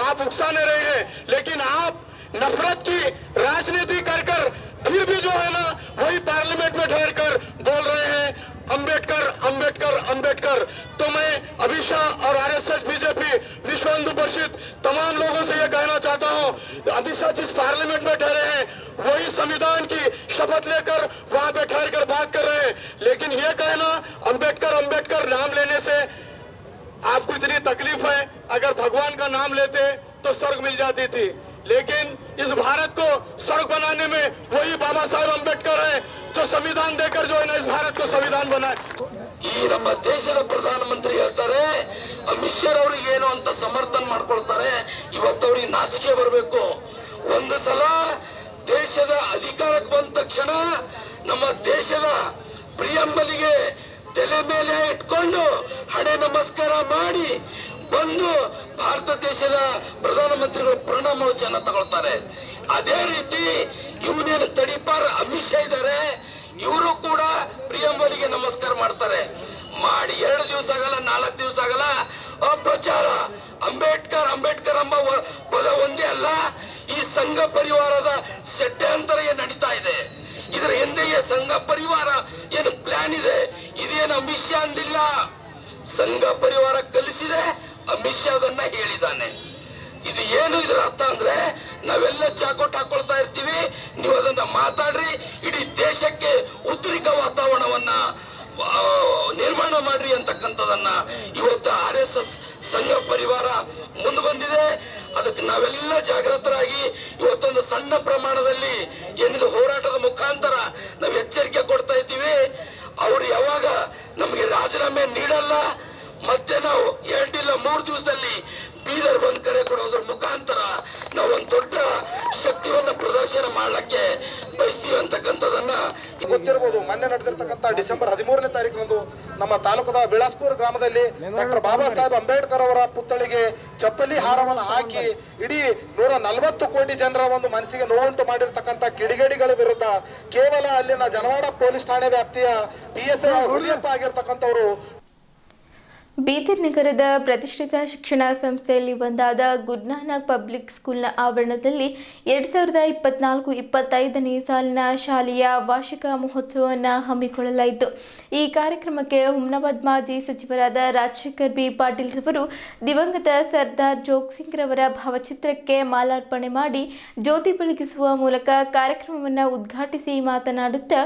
आप उकसा नहीं रहे हैं, लेकिन आप नफरत की राजनीति कर कर फिर भी जो है ना वही पार्लियामेंट में ठहर कर बोल रहे हैं अंबेडकर अंबेडकर अंबेडकर। तो मैं अमित शाह और RSS, बीजेपी, विश्व हिंदू परिषद तमाम लोगों से ये कहना चाहता हूँ, अमित शाह जिस पार्लियामेंट में ठहरे हैं वही संविधान की शपथ लेकर वहां पे ठहर कर बात कर रहे हैं, लेकिन ये कहना अंबेडकर अंबेडकर नाम लेने से आपको इतनी तकलीफ है। अगर भगवान का नाम लेते तो स्वर्ग मिल जाती थी, लेकिन इस भारत को स्वर्ग बनाने में वही बाबा साहेब अंबेडकर है जो संविधान देकर जो है ना इस भारत को संविधान बनाए. ಈ ನಮ್ಮ ದೇಶದ ಪ್ರಧಾನಮಂತ್ರಿ ಹೇಳ್ತಾರೆ ಅಮಿತ್ ಶಾ ಅವರಿಗೆ ಏನು ಅಂತ ಸಮರ್ಥನ ಮಾಡ್ಕೊಳ್ತಾರೆ. ಇವತ್ತವ್ರಿಗೆ ನಾಚಿಕೆ ಬರಬೇಕು. ಒಂದು ಸಲ ದೇಶದ ಅಧಿಕಾರಕ್ಕೆ ಬಂದ ತಕ್ಷಣ ನಮ್ಮ ದೇಶದ ಪ್ರಿಯಂಬಲಿಗೆ ತಲೆ ಮೇಲೆ ಇಟ್ಕೊಂಡು ಹಣೆ ನಮಸ್ಕಾರ ಮಾಡಿ ಬಂದು ಭಾರತ ದೇಶದ ಪ್ರಧಾನಮಂತ್ರಿಗಳು ಪ್ರಣಾಮ ವಚನ ತಗೊಳ್ತಾರೆ. ಅದೇ ರೀತಿ ಇವನೇನು ತಡಿಪಾರ್ ಅಮಿತ್ ಶಾ ಇದ್ದಾರೆ, ಇವರು ಕೂಡ ಪ್ರಿಯಂಬಲಿಗೆ ನಮಸ್ಕಾರ ಮಾಡ್ತಾರೆ. ಮಾಡಿ 2 ದಿವಸ ಆಗಲ್ಲ, 4 ದಿವಸ ಆಗಲ್ಲ ಅಪ್ರಚಾರ ಅಂಬೇಡ್ಕರ್ ಅಂಬೇಡ್ಕರ್ ಎಂಬ ಪದ ಒಂದೇ ಅಲ್ಲ, ಈ ಸಂಘ ಪರಿವಾರದ ಷಡ್ಯಂತರ ಏನ್ ನಡೀತಾ ಇದೆ, ಇದರ ಹಿಂದೆಯೇ ಸಂಘ ಪರಿವಾರ ಏನು ಪ್ಲಾನ್ ಇದೆ. ಇದೇನು ಅಮಿತ್ ಶಾ ಅಂದಿಲ್ಲ, ಸಂಘ ಪರಿವಾರ ಕಲಿಸಿದೆ, ಅಮಿತ್ ಶಾ ಅದನ್ನ ಹೇಳಿದ್ದಾನೆ. ಇದು ಏನು ಇದರ ಅರ್ಥ ಅಂದ್ರೆ ನಾವೆಲ್ಲ ಚಾಕೋಟ್ ಹಾಕೊಳ್ತಾ ಇರ್ತೀವಿ, ನೀವು ಅದನ್ನ ಮಾತಾಡ್ರಿ, ಇಡೀ ದೇಶಕ್ಕೆ ಉದ್ರಿಕ ವಾತಾವರಣವನ್ನ ನಿರ್ಮಾಣ ಮಾಡ್ರಿ ಅಂತಕ್ಕಂಥದನ್ನ ಇವತ್ತು RSS ಸಂಘ ಪರಿವಾರ ಮುಂದೆ ಬಂದಿದೆ. ಅದಕ್ಕೆ ನಾವೆಲ್ಲ ಜಾಗೃತರಾಗಿ ಇವತ್ತೊಂದು ಸಣ್ಣ ಪ್ರಮಾಣದಲ್ಲಿ ಏನಿದು ಹೋರಾಟದ ಮುಖಾಂತರ ನಾವು ಎಚ್ಚರಿಕೆ ಕೊಡ್ತಾ ಇದ್ದೀವಿ. ಅವರು ಯಾವಾಗ ನಮಗೆ ರಾಜೀನಾಮೆ ನೀಡಲ್ಲ, ಮತ್ತೆ ನಾವು 2 ಇಲ್ಲ 3 ದಿವಸದಲ್ಲಿ ಬೀದರ್ ಬಂದ್ ಕರೆ ಕೊಡೋದ್ರ ಮುಖಾಂತರ ನಾವು ಒಂದು ದೊಡ್ಡ ಶಕ್ತಿಯನ್ನ ಪ್ರದರ್ಶನ ಮಾಡಲಿಕ್ಕೆ ಬಯಸ್ತೀವಿ ಅಂತಕ್ಕಂಥದನ್ನ ಗೊತ್ತಿರಬಹುದು. ಮೊನ್ನೆ ನಡೆದಿರ್ತಕ್ಕಂಥ ಡಿಸೆಂಬರ್ 13ನೇ ತಾರೀಕಿನಂದು ನಮ್ಮ ತಾಲೂಕದ ಬಿಳಾಸ್ಪುರ ಗ್ರಾಮದಲ್ಲಿ ಡಾಕ್ಟರ್ ಬಾಬಾ ಸಾಹೇಬ್ ಅಂಬೇಡ್ಕರ್ ಅವರ ಪುತ್ಥಳಿಗೆ ಚಪ್ಪಲಿ ಹಾರವನ್ನು ಹಾಕಿ ಇಡೀ 140 ಕೋಟಿ ಜನರ ಒಂದು ಮನಸ್ಸಿಗೆ ನೋವುಂಟು ಮಾಡಿರ್ತಕ್ಕಂಥ ಕಿಡಿಗೇಡಿಗಳ ವಿರುದ್ಧ ಕೇವಲ ಅಲ್ಲಿನ ಜನವಾಡ ಪೊಲೀಸ್ ಠಾಣೆ ವ್ಯಾಪ್ತಿಯ PSI ಹುಲಿಯಪ್ಪ ಆಗಿರ್ತಕ್ಕಂಥವರು ಬೀದರ್ ನಗರದ ಪ್ರತಿಷ್ಠಿತ ಶಿಕ್ಷಣ ಸಂಸ್ಥೆಯಲ್ಲಿ ಒಂದಾದ ಗುರುನಾನಕ್ ಪಬ್ಲಿಕ್ ಸ್ಕೂಲ್ನ ಆವರಣದಲ್ಲಿ 2024-25ನೇ ಸಾಲಿನ ಶಾಲೆಯ ವಾರ್ಷಿಕ ಮಹೋತ್ಸವವನ್ನು ಹಮ್ಮಿಕೊಳ್ಳಲಾಯಿತು. ಈ ಕಾರ್ಯಕ್ರಮಕ್ಕೆ ಹುಮ್ನಾಬಾದ್ ಮಾಜಿ ಸಚಿವರಾದ ರಾಜಶೇಖರ್ ಬಿ ಪಾಟೀಲ್ ರವರು ದಿವಂಗತ ಸರ್ದಾರ್ ಜೋಗ್ ಸಿಂಗ್ ರವರ ಭಾವಚಿತ್ರಕ್ಕೆ ಮಾಲಾರ್ಪಣೆ ಮಾಡಿ ಜ್ಯೋತಿ ಬೆಳಗಿಸುವ ಮೂಲಕ ಕಾರ್ಯಕ್ರಮವನ್ನು ಉದ್ಘಾಟಿಸಿ ಮಾತನಾಡುತ್ತಾ,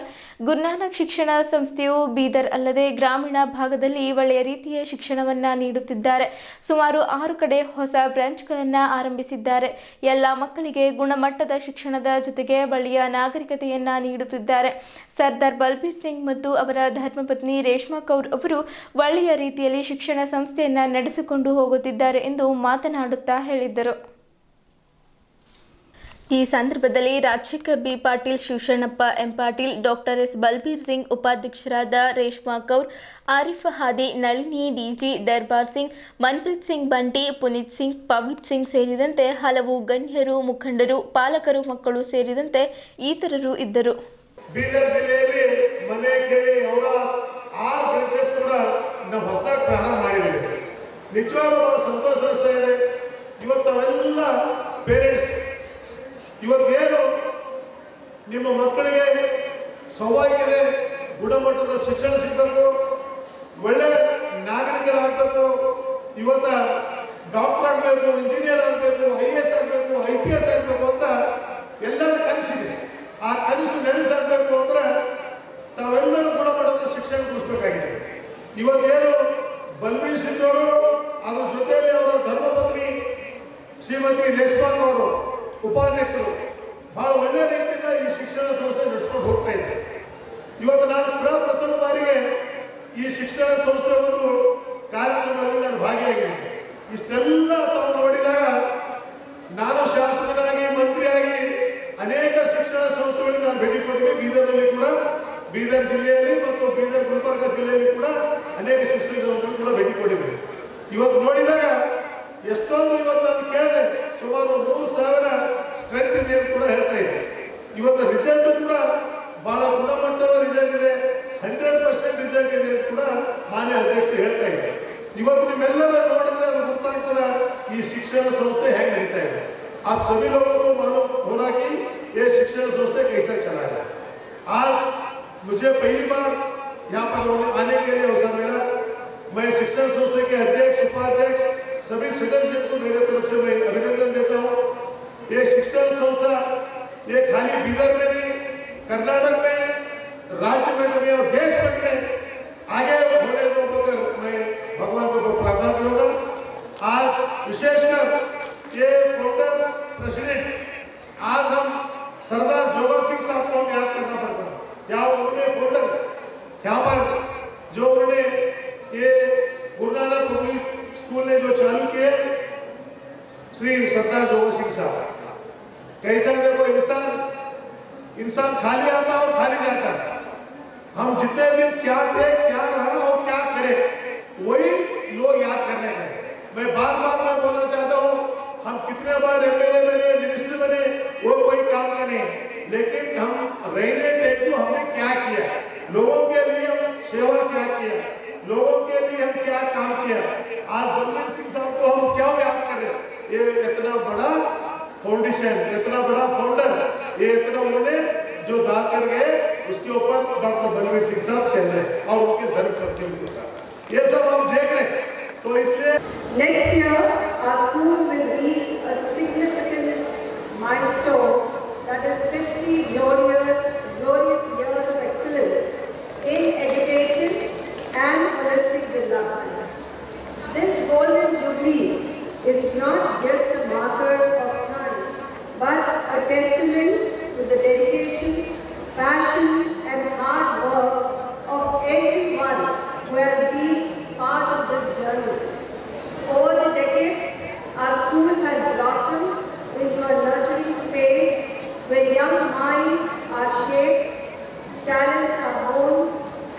ಗುರುನಾನಕ್ ಶಿಕ್ಷಣ ಸಂಸ್ಥೆಯು ಬೀದರ್ ಅಲ್ಲದೆ ಗ್ರಾಮೀಣ ಭಾಗದಲ್ಲಿ ಒಳ್ಳೆಯ ರೀತಿಯ ಶಿಕ್ಷಣವನ್ನು ನೀಡುತ್ತಿದ್ದಾರೆ. ಸುಮಾರು 6 ಕಡೆ ಹೊಸ ಬ್ರಾಂಚ್ಗಳನ್ನು ಆರಂಭಿಸಿದ್ದಾರೆ. ಎಲ್ಲ ಮಕ್ಕಳಿಗೆ ಗುಣಮಟ್ಟದ ಶಿಕ್ಷಣದ ಜೊತೆಗೆ ಒಳ್ಳೆಯ ನಾಗರಿಕತೆಯನ್ನು ನೀಡುತ್ತಿದ್ದಾರೆ. ಸರ್ದಾರ್ ಬಲ್ಬೀರ್ ಸಿಂಗ್ ಮತ್ತು ಅವರ ಧರ್ಮಪತ್ನಿ ರೇಷ್ಮಾ ಕೌರ್ ಅವರು ಒಳ್ಳೆಯ ರೀತಿಯಲ್ಲಿ ಶಿಕ್ಷಣ ಸಂಸ್ಥೆಯನ್ನು ನಡೆಸಿಕೊಂಡು ಹೋಗುತ್ತಿದ್ದಾರೆ ಎಂದು ಮಾತನಾಡುತ್ತಾ ಹೇಳಿದರು. ಈ ಸಂದರ್ಭದಲ್ಲಿ Rajashekhar B Patil, Shivasharanappa M Patil, doctor S Balbir Singh, ಉಪಾಧ್ಯಕ್ಷರಾದ ರೇಷ್ಮಾ ಕೌರ್, ಆರಿಫ್ ಹಾದಿ, ನಳಿನಿ, ಡಿಜಿ, ದರ್ಬಾರ್ ಸಿಂಗ್, ಮನ್ಪ್ರೀತ್ ಸಿಂಗ್ ಬಂಟಿ, ಪುನೀತ್ ಸಿಂಗ್, ಪವಿತ್ ಸಿಂಗ್ ಸೇರಿದಂತೆ ಹಲವು ಗಣ್ಯರು, ಮುಖಂಡರು, ಪಾಲಕರು, ಮಕ್ಕಳು ಸೇರಿದಂತೆ ಇತರರು ಇದ್ದರು. ಬೀದರ್ ಜಿಲ್ಲೆಯಲ್ಲಿ ಮನೆ ಕೇಳಿ ಅವರ 6 ಬ್ರಾಂಚಸ್ ಕೂಡ ನಾವು ಹೊಸದಾಗಿ ಪ್ರಾರಂಭ ಮಾಡಿದ್ದೀವಿ. ನಿಜವಾಗ್ಲೂ ಸಂತೋಷ ಅನಿಸ್ತಾ ಇದೆ. ಇವತ್ತು ನಾವೆಲ್ಲ ಪೇರೆಂಟ್ಸ್ ಇವತ್ತೇನು ನಿಮ್ಮ ಮಕ್ಕಳಿಗೆ ಸೌಭಾಗ್ಯದೆ ಗುಣಮಟ್ಟದ ಶಿಕ್ಷಣ ಸಿಗಬೇಕು, ಒಳ್ಳೆ ನಾಗರಿಕರಾಗಬೇಕು, ಇವತ್ತ ಡಾಕ್ಟರ್ ಆಗಬೇಕು, ಇಂಜಿನಿಯರ್ ಆಗಬೇಕು, IAS ಆಗಬೇಕು, IPS ಆಗಬೇಕು ಅಂತ ಎಲ್ಲರ ಕನಸಿದೆ. ಆ ಕನಸು ನಡೆಸಾಗಬೇಕು ಅಂದ್ರೆ ತಾವೆಲ್ಲರೂ ಗುಣಮಟ್ಟದ ಶಿಕ್ಷಣ ಕೊಡಿಸ್ಬೇಕಾಗಿದೆ. ಇವತ್ತೇನು ಬಲ್ಬೀರ್ ಸಿಂಗ್ ಅವರು, ಅದರ ಜೊತೆಯಲ್ಲಿ ಅವರ ಧರ್ಮಪತ್ನಿ ಶ್ರೀಮತಿ ರೇಷ್ಮಾ ಅವರು ಉಪಾಧ್ಯಕ್ಷರು ಬಹಳ ಒಳ್ಳೆಯ ರೀತಿಯಿಂದ ಈ ಶಿಕ್ಷಣ ಸಂಸ್ಥೆ ನಡೆಸ್ಕೊಂಡು ಹೋಗ್ತಾ ಇದೆ. ಇವತ್ತು ನಾನು ಪ್ರಥಮ ಬಾರಿಗೆ ಈ ಶಿಕ್ಷಣ ಸಂಸ್ಥೆ ಒಂದು ಕಾರ್ಯಕ್ರಮದಲ್ಲಿ ನಾನು ಭಾಗಿಯಾಗಿದ್ದೀನಿ. ಇಷ್ಟೆಲ್ಲ ತಾವು ನೋಡಿದಾಗ ನಾನು ಶಾಸಕನಾಗಿ, ಮಂತ್ರಿಯಾಗಿ ಅನೇಕ ಶಿಕ್ಷಣ ಸಂಸ್ಥೆಗಳಿಗೆ ನಾನು ಭೇಟಿ ಕೊಟ್ಟಿದ್ದೆ. ಬೀದರ್ನಲ್ಲಿ ಕೂಡ, ಬೀದರ್ ಜಿಲ್ಲೆಯಲ್ಲಿ ಮತ್ತು ಬೀದರ್ ಗುಲ್ಬರ್ಗ ಜಿಲ್ಲೆಯಲ್ಲಿ ಕೂಡ ಅನೇಕ ಶಿಕ್ಷಣ ಸಂಸ್ಥೆಗಳು ಕೂಡ ಭೇಟಿ ಕೊಟ್ಟಿದ್ದೆ. ಇವತ್ತು ನೋಡಿದಾಗ ಎಷ್ಟೊಂದು ಇವತ್ತು ನಾನು ಕೇಳಿದೆ, ಸುಮಾರು 3,000 ಸ್ಟ್ರೆಂತ್ ಇದೆ ಅಂತ ಕೂಡ ಹೇಳ್ತಾ ಇದೆ. ಇವತ್ತು ರಿಸಲ್ಟ್ ಕೂಡ ಬಹಳ ಗುಣಮಟ್ಟದ ರಿಸಲ್ಟ್ ಇದೆ, 100% ರಿಸಲ್ಟ್ ಇದೆ ಅಂತ ಕೂಡ ಮಾನ್ಯ ಅಧ್ಯಕ್ಷರು ಹೇಳ್ತಾ ಇದೆ. ಇವತ್ತು ನಿಮ್ಮೆಲ್ಲರ ನೋಡಿದ್ರೆ ಅದು ಗೊತ್ತಾಗ್ತದೆ ಈ ಶಿಕ್ಷಣ ಸಂಸ್ಥೆ ಹೇಗೆ ನಡೀತಾ ಇದೆ. आप सभी लोगों को मालूम होना कि ये शिक्षण संस्था कैसे चला है. आज मुझे पहली बार यहाँ पर आने के लिए अवसर मिला. मैं शिक्षण संस्था के अध्यक्ष, उपाध्यक्ष, सभी सदस्यों को मेरे तरफ से मैं अभिनंदन देता हूँ. ये शिक्षण संस्था ये खाली बीदर में नहीं, कर्नाटक में, राज्य में और देश भर में आगे होने दो बगैर मैं भगवान को प्रार्थना करूँगा. आज विशेषकर ये फाउंडर प्रेसिडेंट, आज हम सरदार जोगल सिंह साहब को याद करना पड़ता है. क्या उन्होंने फाउंडर यहाँ पर जो उन्होंने ये गुरुनानक पब्लिक स्कूल ने जो चालू किए, श्री सरदार जोगल सिंह साहब. कैसा देखो, इंसान खाली आता और खाली जाता. हम जितने दिन क्या थे, क्या रहा और क्या करे, वही लोग याद करने का. मैं बार बार मैं बोलना चाहता हूँ, हम कितने बार MLA बने, मिनिस्टर बने, वो कोई काम का नहीं, लेकिन हम रहने टेक को हमने क्या किया, लोगों के लिए हम सेवा क्या किया, लोगों के लिए हम क्या काम किया. आज बलबीर सिंह साहब को हम क्या याद करें. ये इतना बड़ा फाउंडेशन, इतना बड़ा फाउंडर, ये इतना उन्होंने जो दान कर गए, उसके ऊपर डॉक्टर बलबीर सिंह साहब चल रहे और उनके धर्मपत्नियों के साथ ये सब हम देख रहे हैं. तो इसलिए next year our school will reach a significant milestone, that is 50 glorious years of excellence in education and holistic development. This golden jubilee is not just a marker of time, but a testament to the dedication, passion and hard work of everyone who has been part of this journey. Over the decades, our school has blossomed into a nurturing space where young minds are shaped, talents are honed,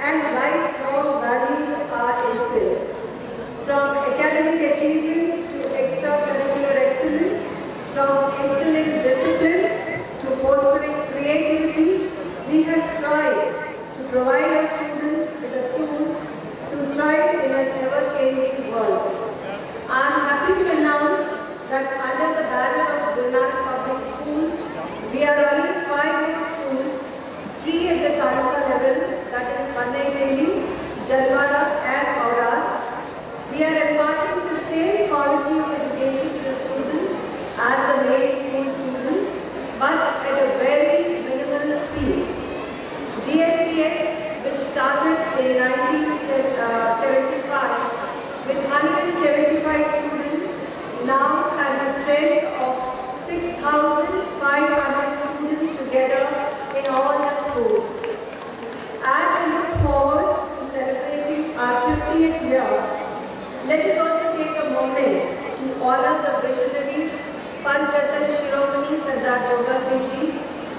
and lifelong values are instilled. From academic achievements to extracurricular excellence, from instilling discipline to fostering creativity, we have strived to provide our students with the tools to thrive in an ever-changing world. I am happy to announce that under the banner of Guru Nanak Public School, we are running 5 more schools, 3 at the taluka level, that is Pannaikeli, Jalwara and Aurad. We are imparting the same quality of education to the students as the main school students, but at a very minimal fees. GNPS, which started in 1975 with 175 students, now has a strength of 6,500 students together in all the schools. As we look forward to celebrating our 50th year, let us also take a moment to honor the visionary Panch Ratan Shiromani Sardar Joga Singh Ji,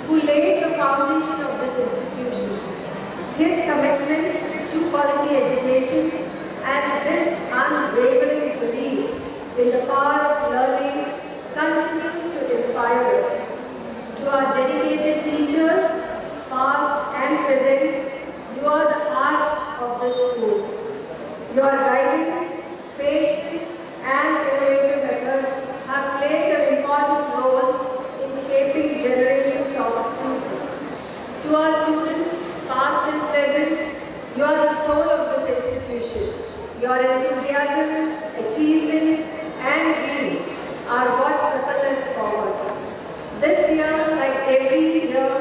who laid the foundation of this institution. His commitment to quality education and his unwavering belief in the power of learning continues to inspire us. To our dedicated teachers, past and present, you are the heart of this school. Your guidance, patience and innovative methods have played an important role in shaping generations of students. To our students, past and present, you are the soul of this institution. Your enthusiasm, achievements and dreams are what propel us forward. This year, like every year,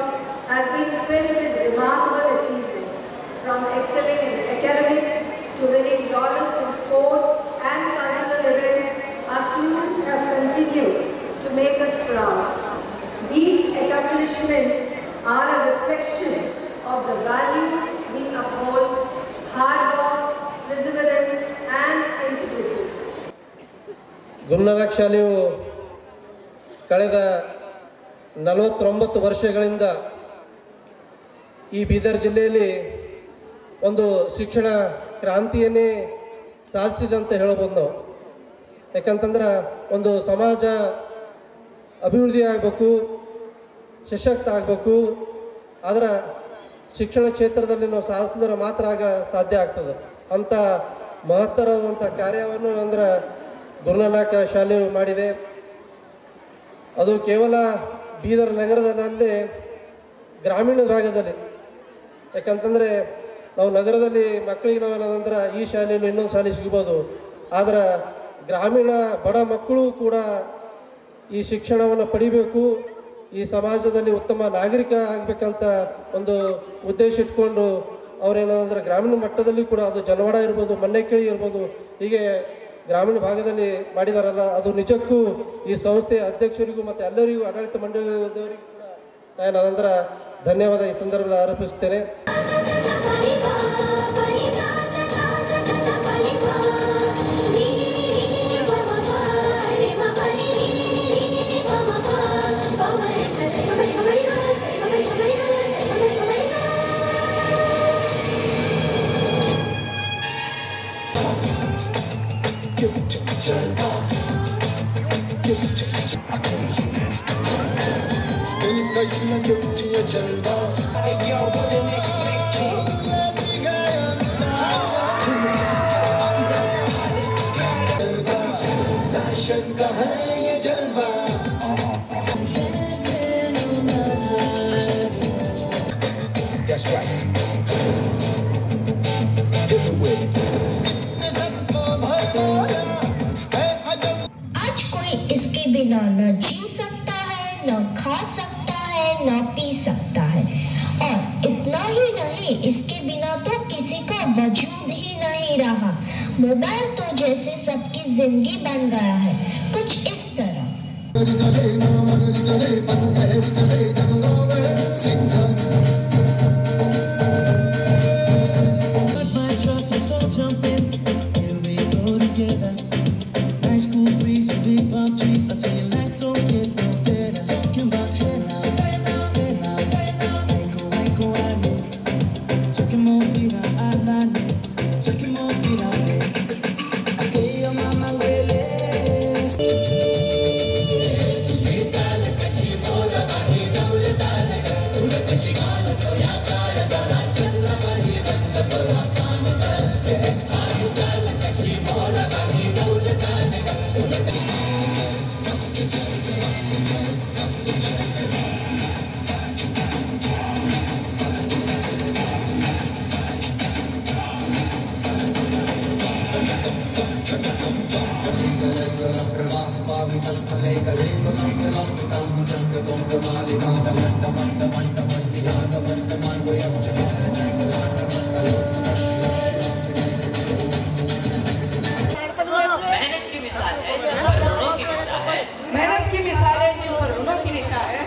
has been filled with remarkable achievements, from excelling in academics to winning laurels in sports and cultural events. Our students have continued to make us proud. These accomplishments are a reflection of the values we uphold: hard work, perseverance and integrity. Guru Nanak ಶಾಲೆಯು ಕಳೆದ 49 ವರ್ಷಗಳಿಂದ ಈ ಬೀದರ್ ಜಿಲ್ಲೆಯಲ್ಲಿ ಒಂದು ಶಿಕ್ಷಣ ಕ್ರಾಂತಿಯನ್ನೇ ಸಾಧಿಸಿದಂತ ಹೇಳಬಹುದು ನಾವು. ಯಾಕಂತಂದ್ರೆ ಒಂದು ಸಮಾಜ ಅಭಿವೃದ್ಧಿ ಆಗಬೇಕು, ಸಶಕ್ತ ಆಗಬೇಕು, ಆದರೆ ಶಿಕ್ಷಣ ಕ್ಷೇತ್ರದಲ್ಲಿ ನಾವು ಸಾಧಿಸಿದ್ರೆ ಮಾತ್ರ ಆಗ ಸಾಧ್ಯ ಆಗ್ತದೆ. ಅಂಥ ಮಹತ್ತರವಾದಂಥ ಕಾರ್ಯವನ್ನು ಅಂದ್ರೆ ಗುರು ನಾನಕ್ ಶಾಲೆಯು ಮಾಡಿದೆ. ಅದು ಕೇವಲ ಬೀದರ್ ನಗರದಲ್ಲೇ ಗ್ರಾಮೀಣ ಭಾಗದಲ್ಲಿ, ಯಾಕಂತಂದರೆ ನಾವು ನಗರದಲ್ಲಿ ಮಕ್ಕಳಿಗೆ ನಾವು ಏನಂದ್ರೆ ಈ ಶಾಲೆಯಲ್ಲಿ ಇನ್ನೊಂದು ಶಾಲೆ ಸಿಗ್ಬೋದು, ಆದರೆ ಗ್ರಾಮೀಣ ಬಡ ಮಕ್ಕಳು ಕೂಡ ಈ ಶಿಕ್ಷಣವನ್ನು ಪಡಿಬೇಕು, ಈ ಸಮಾಜದಲ್ಲಿ ಉತ್ತಮ ನಾಗರಿಕ ಆಗಬೇಕಂತ ಒಂದು ಉದ್ದೇಶ ಇಟ್ಕೊಂಡು ಅವರೇನಂದ್ರೆ ಗ್ರಾಮೀಣ ಮಟ್ಟದಲ್ಲಿ ಕೂಡ ಅದು ಜನವಾಡ ಇರ್ಬೋದು, ಮನ್ನೆಕೇಳಿ ಇರ್ಬೋದು, ಹೀಗೆ ಗ್ರಾಮೀಣ ಭಾಗದಲ್ಲಿ ಮಾಡಿದಾರಲ್ಲ, ಅದು ನಿಜಕ್ಕೂ ಈ ಸಂಸ್ಥೆಯ ಅಧ್ಯಕ್ಷರಿಗೂ ಮತ್ತು ಎಲ್ಲರಿಗೂ ಆಡಳಿತ ಮಂಡಳಿಯವರಿಗೂ ಕೂಡ ನಾನಂದ್ರೆ ಧನ್ಯವಾದ ಈ ಸಂದರ್ಭದಲ್ಲಿ ಆರೋಪಿಸುತ್ತೇನೆ. आज कोई इसके बिना न जी सकता है, न खा सकता है, न पी सकता है, और इतना ही नहीं, इसके बिना तो किसी का वजूद ही नहीं रहा। मोबाइल तो जैसे सबकी जिंदगी बन गया है, कुछ इस तरह। She got मेहनत की मिसाल है, जिन पर ऋणों की निशा है।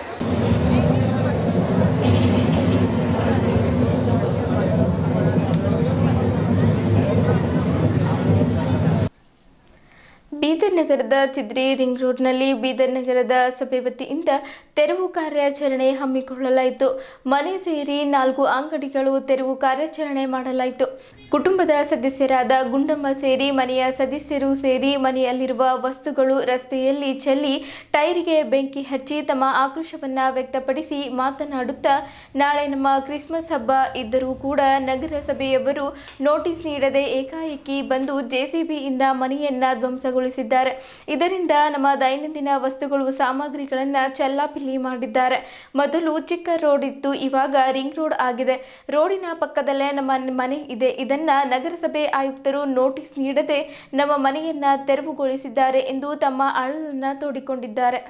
ಬೀದರ್ ನಗರದ ಚಿದ್ರಿ ರಿಂಗ್ ರೋಡ್ನಲ್ಲಿ ಬೀದರ್ ನಗರದ ಸಭೆ ವತಿಯಿಂದ ತೆರವು ಕಾರ್ಯಾಚರಣೆ ಹಮ್ಮಿಕೊಳ್ಳಲಾಯಿತು. ಮನೆ ಸೇರಿ 4 ಅಂಗಡಿಗಳು ತೆರವು ಕಾರ್ಯಾಚರಣೆ ಮಾಡಲಾಯಿತು. ಕುಟುಂಬದ ಸದಸ್ಯರಾದ ಗುಂಡಮ್ಮ ಸೇರಿ ಮನೆಯ ಸದಸ್ಯರು ಸೇರಿ ಮನೆಯಲ್ಲಿರುವ ವಸ್ತುಗಳು ರಸ್ತೆಯಲ್ಲಿ ಚೆಲ್ಲಿ ಟೈರಿಗೆ ಬೆಂಕಿ ಹಚ್ಚಿ ತಮ್ಮ ಆಕ್ರೋಶವನ್ನು ವ್ಯಕ್ತಪಡಿಸಿ ಮಾತನಾಡುತ್ತಾ, ನಾಳೆ ನಮ್ಮ ಕ್ರಿಸ್ಮಸ್ ಹಬ್ಬ ಇದ್ದರೂ ಕೂಡ ನಗರಸಭೆಯವರು ನೋಟಿಸ್ ನೀಡದೆ ಏಕಾಏಕಿ ಬಂದು ಜೆಸಿಬಿಯಿಂದ ಮನೆಯನ್ನ ಧ್ವಂಸಗೊಳಿಸಿದ್ದಾರೆ. ಇದರಿಂದ ನಮ್ಮ ದೈನಂದಿನ ವಸ್ತುಗಳು ಸಾಮಗ್ರಿಗಳನ್ನು ಚೆಲ್ಲಾಪಿಲ್ಲಿ ಮಾಡಿದ್ದಾರೆ. ಮೊದಲು ಚಿಕ್ಕ ರೋಡ್ ಇತ್ತು, ಇವಾಗ ರಿಂಗ್ ರೋಡ್ ಆಗಿದೆ. ರೋಡಿನ ಪಕ್ಕದಲ್ಲೇ ನಮ್ಮ ಮನೆ ಇದೆ. ಇದನ್ನ ನಗರಸಭೆ ಆಯುಕ್ತರು ನೋಟಿಸ್ ನೀಡದೆ ನಮ್ಮ ಮನೆಯನ್ನ ತೆರವುಗೊಳಿಸಿದ್ದಾರೆ ಎಂದು ತಮ್ಮ ಅಳಲನ್ನ ತೋಡಿಕೊಂಡಿದ್ದಾರೆ.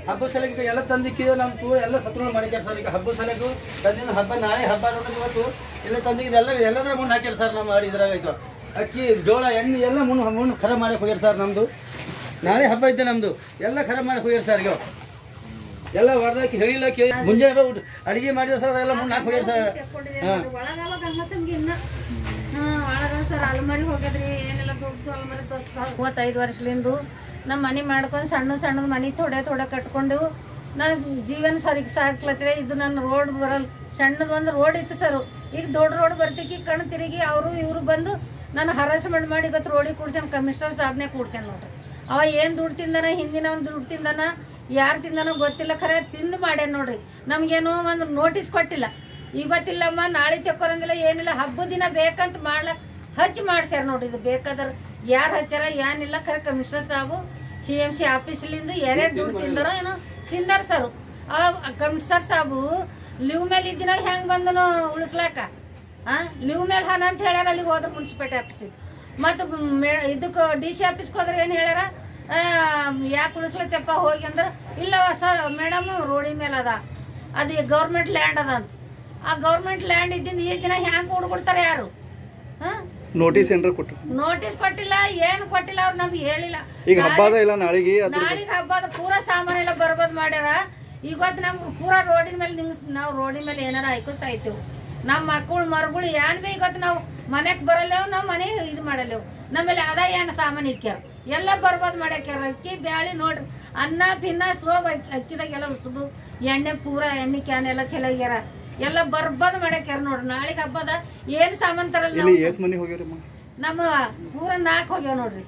ಹಬ್ಬದ ಸಲಕ್ಕೆ ಎಲ್ಲ ತಂದಿಕ್ಕಿದೆ ನಮ್ದು ಎಲ್ಲ ಸತ್ರು ಮಾಡಿಕ್ಯಾರ ಸರ್. ಈಗ ಹಬ್ಬದ ಸಲಕ್ಕೂ ತಂದಿನ ಹಬ್ಬ ನಾಳೆ ಹಬ್ಬ ಅದ ಇವತ್ತು ಎಲ್ಲ ತಂದಿದ್ದು ಎಲ್ಲದರ ಮುಂದೆ ಹಾಕ್ಯಾರ ಸರ್. ನಮ್ಮ ಇದ್ರಾಗ ಈಗ ಅಕ್ಕಿ ಜೋಳ ಎಣ್ಣೆ ಎಲ್ಲ ಮುಂದೆ ಖರಾಬ್ ಮಾಡಕ್ಕೆ ಹೋಗ್ಯಾರ ಸರ್. ನಮ್ಮದು ನಾಳೆ ಹಬ್ಬ ಇದ್ದೆ, ನಮ್ಮದು ಎಲ್ಲ ಖರಾಬ್ ಮಾಡಕ್ಕೆ ಹೋಗ್ಯಾರ ಸರ್. ಈಗ ಎಲ್ಲ ಹೊಡೆದಾಕಿ ಹೇಳಿಲ್ಲ ಮುಂಜಾನೆ ಅಡಿಗೆ ಮಾಡಿದ ಸರ್, ಅದೆಲ್ಲ ಮುಂದೆ ಹಾಕಿ ಹೋಗ್ಯಾರ ಸರ್. ಸರ್ ಅಲ್ಮಾರಿ ಹೋಗ್ಯದ್ರಿ, ಏನೆಲ್ಲ ದೊಡ್ಡ ಅಲ್ಮಾರಿ 35 ವರ್ಷಲಿಂದು ನಮ್ಮ ಮನೆ ಮಾಡ್ಕೊಂಡು ಸಣ್ಣ ಮನೆ ಥೋಡೆ ಕಟ್ಕೊಂಡು ನಾನು ಜೀವನ ಸರಿಗೆ ಸಾಗಿಸ್ಲತ್ತಿದೆ. ಇದು ನನ್ನ ರೋಡ್ ಬರಲ್ಲ, ಸಣ್ಣದೊಂದು ರೋಡ್ ಇತ್ತು ಸರ್. ಈಗ ದೊಡ್ಡ ರೋಡ್ ಬರ್ತಿಕ್ಕಿ ಕಣ್ಣು ತಿರುಗಿ ಅವರು ಇವರು ಬಂದು ನಾನು ಹರಾಸ್ಮೆಂಟ್ ಮಾಡಿ ಇವತ್ತು ರೋಡಿಗೆ ಕೂಡ್ಸ್ಯಾನ. ಕಮಿಷನರ್ ಸಾಬ್ನೆ ಕೂಡ್ಸ್ಯಾನ ನೋಡ್ರಿ. ಅವ ಏನು ದುಡ್ಡು ತಿಂದಾನ, ಹಿಂದಿನ ಒಂದು ದುಡ್ಡು ತಿಂದಾನ, ಯಾರು ತಿಂದಾನೋ ಗೊತ್ತಿಲ್ಲ, ಖರೆ ತಿಂದು ಮಾಡ್ಯಾನ ನೋಡ್ರಿ. ನಮಗೇನೋ ಒಂದು ನೋಟಿಸ್ ಕೊಟ್ಟಿಲ್ಲ. ಇವತ್ತಿಲ್ಲಮ್ಮ ನಾಳೆ ತೆಕ್ಕೊರಂಗಿಲ್ಲ, ಏನಿಲ್ಲ. ಹಬ್ಬದ ದಿನ ಬೇಕಂತ ಮಾಡ್ಲಕ್ ಹಚ್ಚಿ ಮಾಡ್ಸ್ಯಾರ ನೋಡ್ರಿ. ಇದು ಬೇಕಾದ್ರೆ ಯಾರು ಹಚ್ಚಾರ ಏನಿಲ್ಲ. ಖರೆ ಕಮಿಷನರ್ ಸಾಬು CMC ಆಫೀಸ್ಲಿಂದ 2 ದುಡ್ಡು ತಿಂದಾರೋ ಏನೋ ತಿಂದಾರ ಸರ್. ಕಮಿಷನರ್ ಸಾಬು ಲೀವ್ ಮೇಲೆ ಇದ್ದಿನ ಹೆಂಗ್ ಬಂದನು ಉಳಿಸ್ಲಾಕ? ಲೀವ್ ಮೇಲೆ ಹಣ ಅಂತ ಹೇಳ್ಯಾರ. ಅಲ್ಲಿಗೆ ಹೋದ್ರ ಮುನ್ಸಿಪಾಲಿಟಿ ಆಫೀಸಿಗೆ. ಮತ್ತು ಇದಕ್ಕೆ DC ಆಫೀಸ್ಗೆ ಹೋದ್ರೆ ಏನು ಹೇಳ್ಯಾರ, ಯಾಕೆ ಉಳಿಸ್ಲತ್ತಪ್ಪ ಹೋಗಿ ಅಂದ್ರೆ, ಇಲ್ಲವ ಸರ್ ಮೇಡಮ್ ರೋಡಿ ಮೇಲೆ ಅದ, ಅದು ಗೌರ್ಮೆಂಟ್ ಲ್ಯಾಂಡ್ ಅದ ಅಂತ. ಆ ಗೌರ್ಮೆಂಟ್ ಲ್ಯಾಂಡ್ ಇದ್ದಿಂದ ಈ ದಿನ ಹ್ಯಾಂಗ್ ಹುಡ್ಕೊಡ್ತಾರೆ ಯಾರು? ನೋಟಿಸ್ ಏನಾರ ಕೊಟ್ಟರು? ನೋಟಿಸ್ ಕೊಟ್ಟಿಲ್ಲ, ಏನು ಕೊಟ್ಟಿಲ್ಲ. ಅವ್ರು ನಮ್ಗೆ ಹೇಳಿಲ್ಲ. ಈಗ ಹಬ್ಬದ ಇಲ್ಲ, ನಾಳೆಗೆ ಹಬ್ಬದ ಪೂರಾ ಸಾಮಾನು ಎಲ್ಲ ಬರ್ಬೋದ್ ಮಾಡ್ಯಾರ. ಇವತ್ತು ನಮ್ಗೆ ಪೂರಾ ರೋಡಿನ ಮೇಲೆ ನಾವು ರೋಡಿನ ಮೇಲೆ ಏನಾರ ಹಾಕೋತಾ ಇದ್ದೇವೆ. ನಮ್ಮ ಮಕ್ಕಳು ಮರುಗಳು ಏನ್ ಬಿ ಇವತ್ತು ನಾವು ಮನೆಗೆ ಬರಲ್ಲೇವು, ನಾವು ಮನೆ ಇದು ಮಾಡಲ್ಲೇವು. ನಮ್ಮಲ್ಲಿ ಅದ ಏನು ಸಾಮಾನು ಇಕ್ಕ್ಯಾರ ಎಲ್ಲ ಬರ್ಬೋದ್ ಮಾಡ್ಯಾಕ್ಯಾರ. ಅಕ್ಕಿ ಬ್ಯಾಳಿ ನೋಡ್ರಿ, ಅನ್ನ ಪಿನ್ನ ಸೋಬ್ ಅಕ್ಕಿದಾಗೆಲ್ಲ ಉಸುಬು ಎಣ್ಣೆ ಪೂರಾ ಎಣ್ಣೆ ಕ್ಯಾನ್ ಎಲ್ಲ ಚೆಲಾಗ್ಯಾರ. ಎಲ್ಲ ಬರ್ಬದ್ ಮಾಡ್ಯಾಕ್ಯಾರ ನೋಡ್ರಿ. ನಾಳೆಗೆ ಹಬ್ಬದ ಏನ್ ಸಾಮಾನ್ ತರಲ್ಲ. ನಮ್ಮ ಪೂರ 4 ಹೋಗ್ಯಾವ ನೋಡ್ರಿ.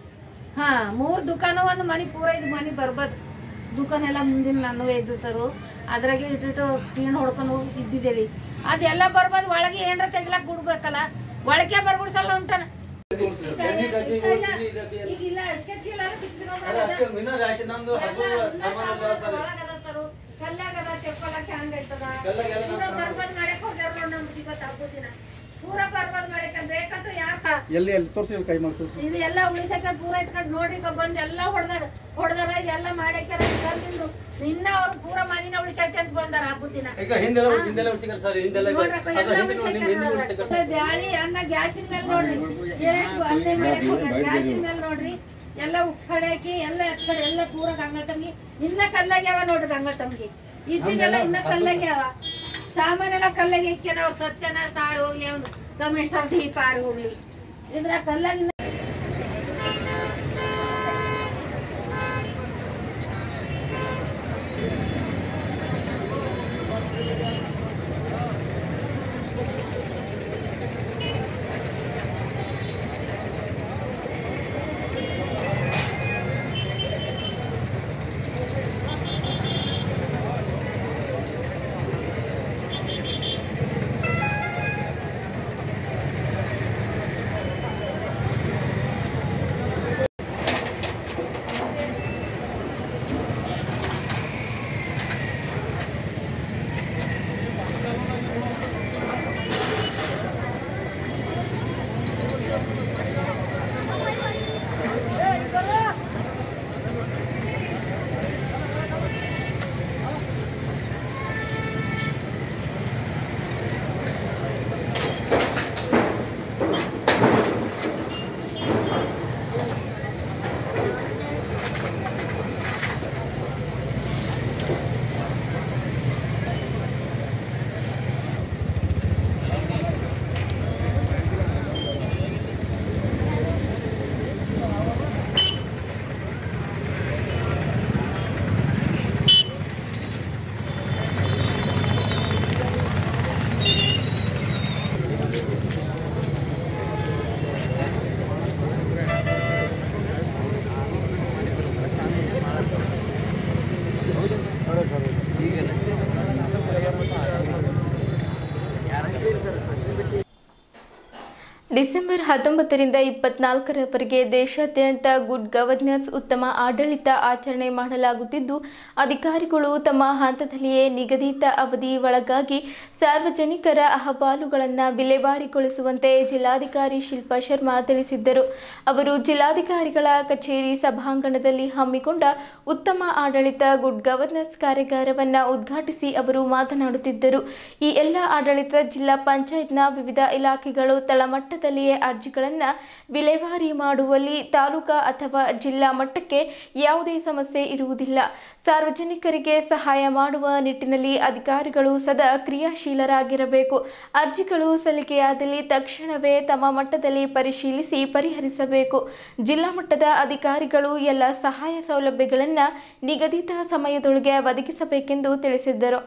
3 ದುಕಾನು, ಒಂದು ಮನಿ ಪೂರ. ಇದು ಮನಿ ಬರ್ಬದ್ ದುಕಾನ್ ಎಲ್ಲ ಮುಂದಿನ ನನ್ನವೇ ಇದ್ದು ಸರು. ಅದ್ರಾಗೆ ಇಟ್ಟು ಕ್ಲೀನ್ ಹೊಡ್ಕೊಂಡು ಇದ್ದಿದ್ದೇವಿ. ಅದೆಲ್ಲ ಬರ್ಬದ್. ಒಳಗೆ ಏನ್ರ ತೆಗಿಲಾಕ್ ಬಿಡ್ಬೇಕಲ್ಲ, ಒಳಗೆ ಬರ್ಬಿಡ್ಸಲ್ಲ ಉಂಟಾನ. ಈಗಿಲ್ಲ ಅಷ್ಟೇ ಚೀಲ ಕಲ್ಲಾಗದ ತೆಪ್ಪಲಕ್ಕೆ ಹಂಗೈತದ. ಬರ್ಬದ್ ಮಾಡಕ್ ಹೋಗ್ಯಾರ ನಮ್ದು ಇವತ್ತು ಹಬ್ಬದ ದಿನ. ಪೂರ ಬರ್ಬಾದ್ ಮಾಡಕ್ಕೆ ಬೇಕಂತ ಯಾಕ ಎಲ್ಲಿ ತೋರಿಸಿ ಕೈ ಮಾಡಿ ತೋರಿಸಿ ಇದು ಎಲ್ಲ ಉಳಿಸಕ್ಕೆ ಪೂರ ಇಟ್ಕೊಂಡು ನೋಡ್ರಿ ಬಂದು ಎಲ್ಲ ಹೊಡೆದಾರ ಎಲ್ಲ ಮಾಡಕ್ಯಾರ ಇನ್ನ ಅವ್ರು ಪೂರ ಮನಿನ ಉಳಿಸಕ್ಕೆ ಅಂತ ಬಂದಾರ ಹಬ್ಬದ ದಿನ ಬ್ಯಾಳಿ ಅನ್ನ ಗ್ಯಾಸಿನ ಮೇಲೆ ನೋಡ್ರಿ ಅಲ್ಲೇ ಗ್ಯಾಸಿನ ಮೇಲೆ ನೋಡ್ರಿ ಎಲ್ಲ ಉಪ್ಪಡಾಕಿ ಎಲ್ಲ ಎತ್ಕಡೆ ಎಲ್ಲ ಪೂರ ಗಂಗಳ ತಮ್ಗಿ ಇನ್ನ ಕಲ್ಲಾಗ್ಯಾವ ನೋಡ್ರಿ ಗಂಗಳ ತಮ್ಗಿ ಇದ್ದಿದ್ದೆಲ್ಲ ಇನ್ನ ಕಲ್ಲಾಗ್ಯಾವ ಸಾಮಾನೆಲ್ಲ ಕಲ್ಲಾಗಿ ಇಕ್ಕೇನ ಅವ್ರು ಸತ್ಯನ ಸಾರು ಹೋಗ್ಲಿ ಅವ್ನು ಕಮಿಷನರ್ ದೀಪ ಆರು ಹೋಗ್ಲಿ ಇದ್ರ ಕಲ್ಲಾಗಿನ ಡಿಸೆಂಬರ್ 19ರಿಂದ 24ರವರೆಗೆ ದೇಶಾದ್ಯಂತ ಗುಡ್ ಗವರ್ನೆನ್ಸ್ ಉತ್ತಮ ಆಡಳಿತ ಆಚರಣೆ ಮಾಡಲಾಗುತ್ತಿದ್ದು ಅಧಿಕಾರಿಗಳು ತಮ್ಮ ಹಂತದಲ್ಲಿಯೇ ನಿಗದಿತ ಅವಧಿ ಒಳಗಾಗಿ ಸಾರ್ವಜನಿಕರ ಅಹವಾಲುಗಳನ್ನು ವಿಲೇವಾರಿಗೊಳಿಸುವಂತೆ ಜಿಲ್ಲಾಧಿಕಾರಿ ಶಿಲ್ಪಾ ಶರ್ಮಾ ತಿಳಿಸಿದ್ದರು. ಅವರು ಜಿಲ್ಲಾಧಿಕಾರಿಗಳ ಕಚೇರಿ ಸಭಾಂಗಣದಲ್ಲಿ ಹಮ್ಮಿಕೊಂಡ ಉತ್ತಮ ಆಡಳಿತ ಗುಡ್ ಗವರ್ನೆನ್ಸ್ ಕಾರ್ಯಾಗಾರವನ್ನು ಉದ್ಘಾಟಿಸಿ ಅವರು ಮಾತನಾಡುತ್ತಿದ್ದರು. ಈ ಎಲ್ಲ ಆಡಳಿತ ಜಿಲ್ಲಾ ಪಂಚಾಯತ್ನ ವಿವಿಧ ಇಲಾಖೆಗಳು ತಳಮಟ್ಟದಲ್ಲಿಯೇ ಅರ್ಜಿಗಳನ್ನು ವಿಲೇವಾರಿ ಮಾಡುವಲ್ಲಿ ತಾಲೂಕಾ ಅಥವಾ ಜಿಲ್ಲಾ ಮಟ್ಟಕ್ಕೆ ಯಾವುದೇ ಸಮಸ್ಯೆ ಇರುವುದಿಲ್ಲ. ಸಾರ್ವಜನಿಕರಿಗೆ ಸಹಾಯ ಮಾಡುವ ನಿಟ್ಟಿನಲ್ಲಿ ಅಧಿಕಾರಿಗಳು ಸದಾ ಕ್ರಿಯಾಶೀಲರಾಗಿರಬೇಕು. ಅರ್ಜಿಗಳು ಸಲ್ಲಿಕೆಯಾದಲ್ಲಿ ತಕ್ಷಣವೇ ತಮ್ಮ ಮಟ್ಟದಲ್ಲಿ ಪರಿಶೀಲಿಸಿ ಪರಿಹರಿಸಬೇಕು. ಜಿಲ್ಲಾ ಮಟ್ಟದ ಅಧಿಕಾರಿಗಳು ಎಲ್ಲ ಸಹಾಯ ಸೌಲಭ್ಯಗಳನ್ನು ನಿಗದಿತ ಸಮಯದೊಳಗೆ ಒದಗಿಸಬೇಕೆಂದು ತಿಳಿಸಿದ್ದರು.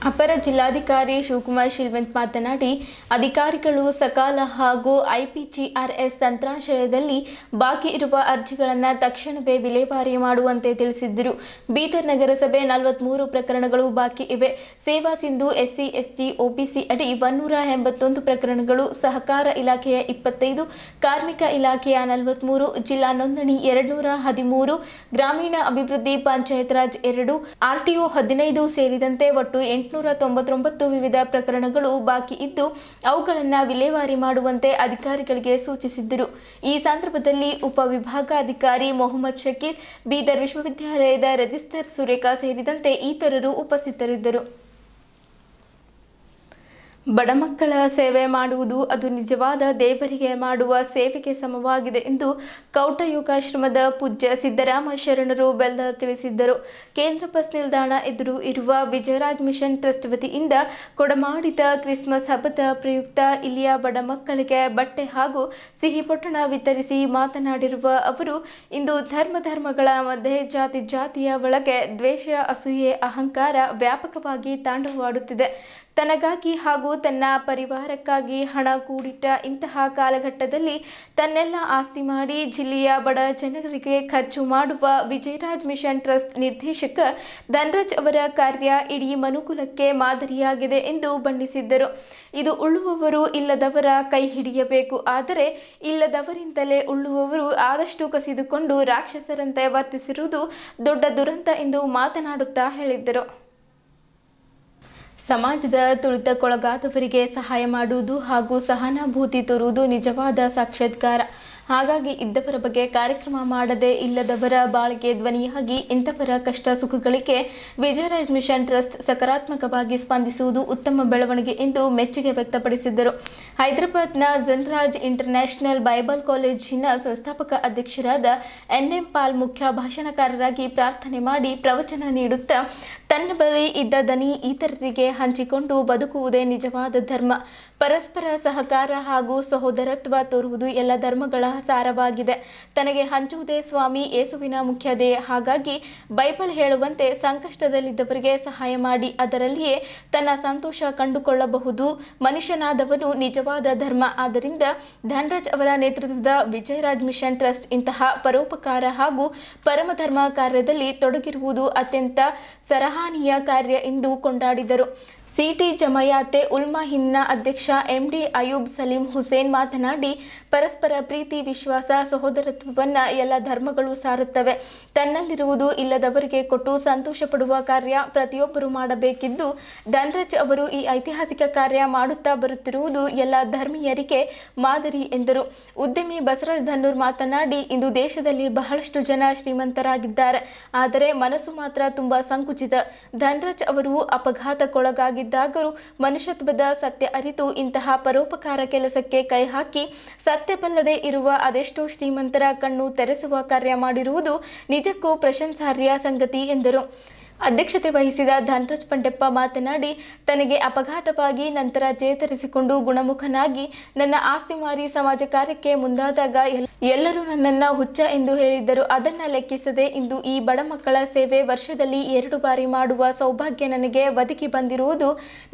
ಅಪರ ಜಿಲ್ಲಾಧಿಕಾರಿ ಶಿವಕುಮಾರ್ ಶಿಲ್ವಂತ್ ಮಾತನಾಡಿ, ಅಧಿಕಾರಿಗಳು ಸಕಾಲ ಹಾಗೂ ಐಪಿಜಿಆರ್ಎಸ್ ತಂತ್ರಾಂಶದಲ್ಲಿ ಬಾಕಿ ಇರುವ ಅರ್ಜಿಗಳನ್ನು ತಕ್ಷಣವೇ ವಿಲೇವಾರಿ ಮಾಡುವಂತೆ ತಿಳಿಸಿದ್ದರು. ಬೀದರ್ ನಗರಸಭೆ 43 ಪ್ರಕರಣಗಳು ಬಾಕಿ ಇವೆ. ಸೇವಾ ಸಿಂಧು ಎಸ್ಸಿ ಎಸ್ಟಿ ಒಬಿಸಿ ಅಡಿ 181 ಪ್ರಕರಣಗಳು, ಸಹಕಾರ ಇಲಾಖೆಯ 25, ಕಾರ್ಮಿಕ ಇಲಾಖೆಯ 43, ಜಿಲ್ಲಾ ನೋಂದಣಿ 213, ಗ್ರಾಮೀಣ ಅಭಿವೃದ್ಧಿ ಪಂಚಾಯತ್ ರಾಜ್ 2, ಆರ್ಟಿಒ 15 ಸೇರಿದಂತೆ ಒಟ್ಟು 899 ವಿವಿಧ ಪ್ರಕರಣಗಳು ಬಾಕಿ ಇದ್ದು ಅವುಗಳನ್ನು ವಿಲೇವಾರಿ ಮಾಡುವಂತೆ ಅಧಿಕಾರಿಗಳಿಗೆ ಸೂಚಿಸಿದ್ದರು. ಈ ಸಂದರ್ಭದಲ್ಲಿ ಉಪವಿಭಾಗಾಧಿಕಾರಿ ಮೊಹಮ್ಮದ್ ಶಕೀಲ್, ಬೀದರ್ ವಿಶ್ವವಿದ್ಯಾಲಯದ ರಿಜಿಸ್ಟ್ರಾರ್ ಸುರೇಖಾ ಸೇರಿದಂತೆ ಇತರರು ಉಪಸ್ಥಿತರಿದ್ದರು. ಬಡ ಮಕ್ಕಳ ಸೇವೆ ಮಾಡುವುದು ಅದು ನಿಜವಾದ ದೇವರಿಗೆ ಮಾಡುವ ಸೇವೆಗೆ ಸಮವಾಗಿದೆ ಎಂದು ಕೌಟ ಯೋಗಾಶ್ರಮದ ಪೂಜ್ಯ ಸಿದ್ದರಾಮ ಶರಣರು ಬೆಲ್ದಾರ್ ತಿಳಿಸಿದ್ದರು. ಕೇಂದ್ರ ಬಸ್ ನಿಲ್ದಾಣ ಎದುರು ಇರುವ ವಿಜಯರಾಜ್ ಮಿಷನ್ ಟ್ರಸ್ಟ್ ವತಿಯಿಂದ ಕೊಡಮಾಡಿದ ಕ್ರಿಸ್ಮಸ್ ಹಬ್ಬದ ಪ್ರಯುಕ್ತ ಇಲ್ಲಿಯ ಬಡ ಮಕ್ಕಳಿಗೆ ಬಟ್ಟೆ ಹಾಗೂ ಸಿಹಿ ಪೊಟ್ಟಣ ವಿತರಿಸಿ ಮಾತನಾಡಿರುವ ಅವರು, ಇಂದು ಧರ್ಮಗಳ ಮಧ್ಯೆ ಜಾತಿಯ ಒಳಗೆ ದ್ವೇಷ, ಅಸೂಯೆ, ಅಹಂಕಾರ ವ್ಯಾಪಕವಾಗಿ ತಾಂಡವವಾಡುತ್ತಿದೆ. ತನಗಾಗಿ ಹಾಗೂ ತನ್ನ ಪರಿವಾರಕ್ಕಾಗಿ ಹಣ ಕೂಡಿಟ್ಟ ಇಂತಹ ಕಾಲಘಟ್ಟದಲ್ಲಿ ತನ್ನೆಲ್ಲ ಆಸ್ತಿ ಮಾಡಿ ಜಿಲ್ಲೆಯ ಬಡ ಜನರಿಗೆ ಖರ್ಚು ಮಾಡುವ ವಿಜಯರಾಜ್ ಮಿಷನ್ ಟ್ರಸ್ಟ್ ನಿರ್ದೇಶಕ ಧನರಾಜ್ ಅವರ ಕಾರ್ಯ ಇಡೀ ಮನುಕುಲಕ್ಕೆ ಮಾದರಿಯಾಗಿದೆ ಎಂದು ಬಣ್ಣಿಸಿದ್ದರು. ಇದು ಉಳ್ಳುವವರು ಇಲ್ಲದವರ ಕೈ ಹಿಡಿಯಬೇಕು. ಆದರೆ ಇಲ್ಲದವರಿಂದಲೇ ಉಳ್ಳುವವರು ಆದಷ್ಟು ಕಸಿದುಕೊಂಡು ರಾಕ್ಷಸರಂತೆ ವರ್ತಿಸಿರುವುದು ದೊಡ್ಡ ದುರಂತ ಎಂದು ಮಾತನಾಡುತ್ತಾ ಹೇಳಿದ್ದರು. ಸಮಾಜದ ತುಳಿತಕ್ಕೊಳಗಾದವರಿಗೆ ಸಹಾಯ ಮಾಡುವುದು ಹಾಗೂ ಸಹಾನುಭೂತಿ ತೋರುವುದು ನಿಜವಾದ ಸಾಕ್ಷಾತ್ಕಾರ. ಹಾಗಾಗಿ ಇದ್ದವರ ಬಗ್ಗೆ ಕಾರ್ಯಕ್ರಮ ಮಾಡದೆ ಇಲ್ಲದವರ ಬಾಳಿಗೆ ಧ್ವನಿಯಾಗಿ ಇಂಥವರ ಕಷ್ಟ ಸುಖಗಳಿಗೆ ವಿಜಯರಾಜ್ ಮಿಷನ್ ಟ್ರಸ್ಟ್ ಸಕಾರಾತ್ಮಕವಾಗಿ ಸ್ಪಂದಿಸುವುದು ಉತ್ತಮ ಬೆಳವಣಿಗೆ ಎಂದು ಮೆಚ್ಚುಗೆ ವ್ಯಕ್ತಪಡಿಸಿದ್ದರು. ಹೈದರಾಬಾದ್ನ ಜನ್ರಾಜ್ ಇಂಟರ್ನ್ಯಾಷನಲ್ ಬೈಬಲ್ ಕಾಲೇಜಿನ ಸಂಸ್ಥಾಪಕ ಅಧ್ಯಕ್ಷರಾದ ಎನ್.ಎಂ. ಪಾಲ್ ಮುಖ್ಯ ಭಾಷಣಕಾರರಾಗಿ ಪ್ರಾರ್ಥನೆ ಮಾಡಿ ಪ್ರವಚನ ನೀಡುತ್ತಾ, ತನ್ನ ಬಳಿ ಇದ್ದ ದನಿ ಇತರರಿಗೆ ಹಂಚಿಕೊಂಡು ಬದುಕುವುದೇ ನಿಜವಾದ ಧರ್ಮ. ಪರಸ್ಪರ ಸಹಕಾರ ಹಾಗೂ ಸಹೋದರತ್ವ ತೋರುವುದು ಎಲ್ಲ ಧರ್ಮಗಳ ಸಾರವಾಗಿದೆ. ತನಗೆ ಹಂಚುವುದೇ ಸ್ವಾಮಿ ಯೇಸುವಿನ ಮುಖ್ಯ ಧ್ಯೇಯ. ಹಾಗಾಗಿ ಬೈಬಲ್ ಹೇಳುವಂತೆ ಸಂಕಷ್ಟದಲ್ಲಿದ್ದವರಿಗೆ ಸಹಾಯ ಮಾಡಿ ಅದರಲ್ಲಿಯೇ ತನ್ನ ಸಂತೋಷ ಕಂಡುಕೊಳ್ಳಬಹುದು. ಮನುಷ್ಯನಾದವನು ನಿಜವಾದ ಧರ್ಮ. ಆದ್ದರಿಂದ ಧನ್ರಾಜ್ ಅವರ ನೇತೃತ್ವದ ವಿಜಯರಾಜ್ ಮಿಷನ್ ಟ್ರಸ್ಟ್ ಇಂತಹ ಪರೋಪಕಾರ ಹಾಗೂ ಪರಮಧರ್ಮ ಕಾರ್ಯದಲ್ಲಿ ತೊಡಗಿರುವುದು ಅತ್ಯಂತ ಸರಾಹನೀಯ ಕಾರ್ಯ ಎಂದು ಕೊಂಡಾಡಿದರು. ಸಿಟಿ ಜಮಾಯಾತೆ ಉಲ್ಮಾ ಹಿಂದ್ನ ಅಧ್ಯಕ್ಷ ಎಂಡಿ ಅಯೂಬ್ ಸಲೀಂ ಹುಸೇನ್ ಮಾತನಾಡಿ, ಪರಸ್ಪರ ಪ್ರೀತಿ, ವಿಶ್ವಾಸ, ಸಹೋದರತ್ವವನ್ನು ಎಲ್ಲ ಧರ್ಮಗಳು ಸಾರುತ್ತವೆ. ತನ್ನಲ್ಲಿರುವುದು ಇಲ್ಲದವರಿಗೆ ಕೊಟ್ಟು ಸಂತೋಷ ಪಡುವ ಕಾರ್ಯ ಪ್ರತಿಯೊಬ್ಬರು ಮಾಡಬೇಕಿದ್ದು, ಧನ್ರಾಜ್ ಅವರು ಈ ಐತಿಹಾಸಿಕ ಕಾರ್ಯ ಮಾಡುತ್ತಾ ಬರುತ್ತಿರುವುದು ಎಲ್ಲ ಧರ್ಮೀಯರಿಗೆ ಮಾದರಿ ಎಂದರು. ಉದ್ಯಮಿ ಬಸವರಾಜ್ ಧನ್ನೂರ್ ಮಾತನಾಡಿ, ಇಂದು ದೇಶದಲ್ಲಿ ಬಹಳಷ್ಟು ಜನ ಶ್ರೀಮಂತರಾಗಿದ್ದಾರೆ, ಆದರೆ ಮನಸ್ಸು ಮಾತ್ರ ತುಂಬಾ ಸಂಕುಚಿತ. ಧನ್ರಾಜ್ ಅವರು ಅಪಘಾತಕ್ಕೊಳಗಾಗಿದ್ದಾಗಲೂ ಮನುಷ್ಯತ್ವದ ಸತ್ಯ ಅರಿತು ಇಂತಹ ಪರೋಪಕಾರ ಕೆಲಸಕ್ಕೆ ಕೈ ಹಾಕಿ ಸತ್ಯ ಬಲ್ಲದೆ ಇರುವ ಅದೆಷ್ಟೋ ಶ್ರೀಮಂತರ ಕಣ್ಣು ತೆರೆಸುವ ಕಾರ್ಯ ಮಾಡಿರುವುದು ನಿಜಕ್ಕೂ ಪ್ರಶಂಸಾರ್ಹ ಸಂಗತಿ ಎಂದರು. ಅಧ್ಯಕ್ಷತೆ ವಹಿಸಿದ ಧನ್ರಾಜ್ ಪಂಡೆಪ್ಪ ಮಾತನಾಡಿ, ತನಗೆ ಅಪಘಾತವಾಗಿ ನಂತರ ಚೇತರಿಸಿಕೊಂಡು ಗುಣಮುಖನಾಗಿ ನನ್ನ ಆಸ್ತಿ ಮಾರಿ ಸಮಾಜ ಕಾರ್ಯಕ್ಕೆ ಮುಂದಾದಾಗ ಎಲ್ಲರೂ ನನ್ನನ್ನು ಹುಚ್ಚ ಎಂದು ಹೇಳಿದ್ದರು. ಅದನ್ನು ಲೆಕ್ಕಿಸದೆ ಇಂದು ಈ ಬಡ ಮಕ್ಕಳ ಸೇವೆ ವರ್ಷದಲ್ಲಿ 2 ಬಾರಿ ಮಾಡುವ ಸೌಭಾಗ್ಯ ನನಗೆ ಒದಗಿ ಬಂದಿರುವುದು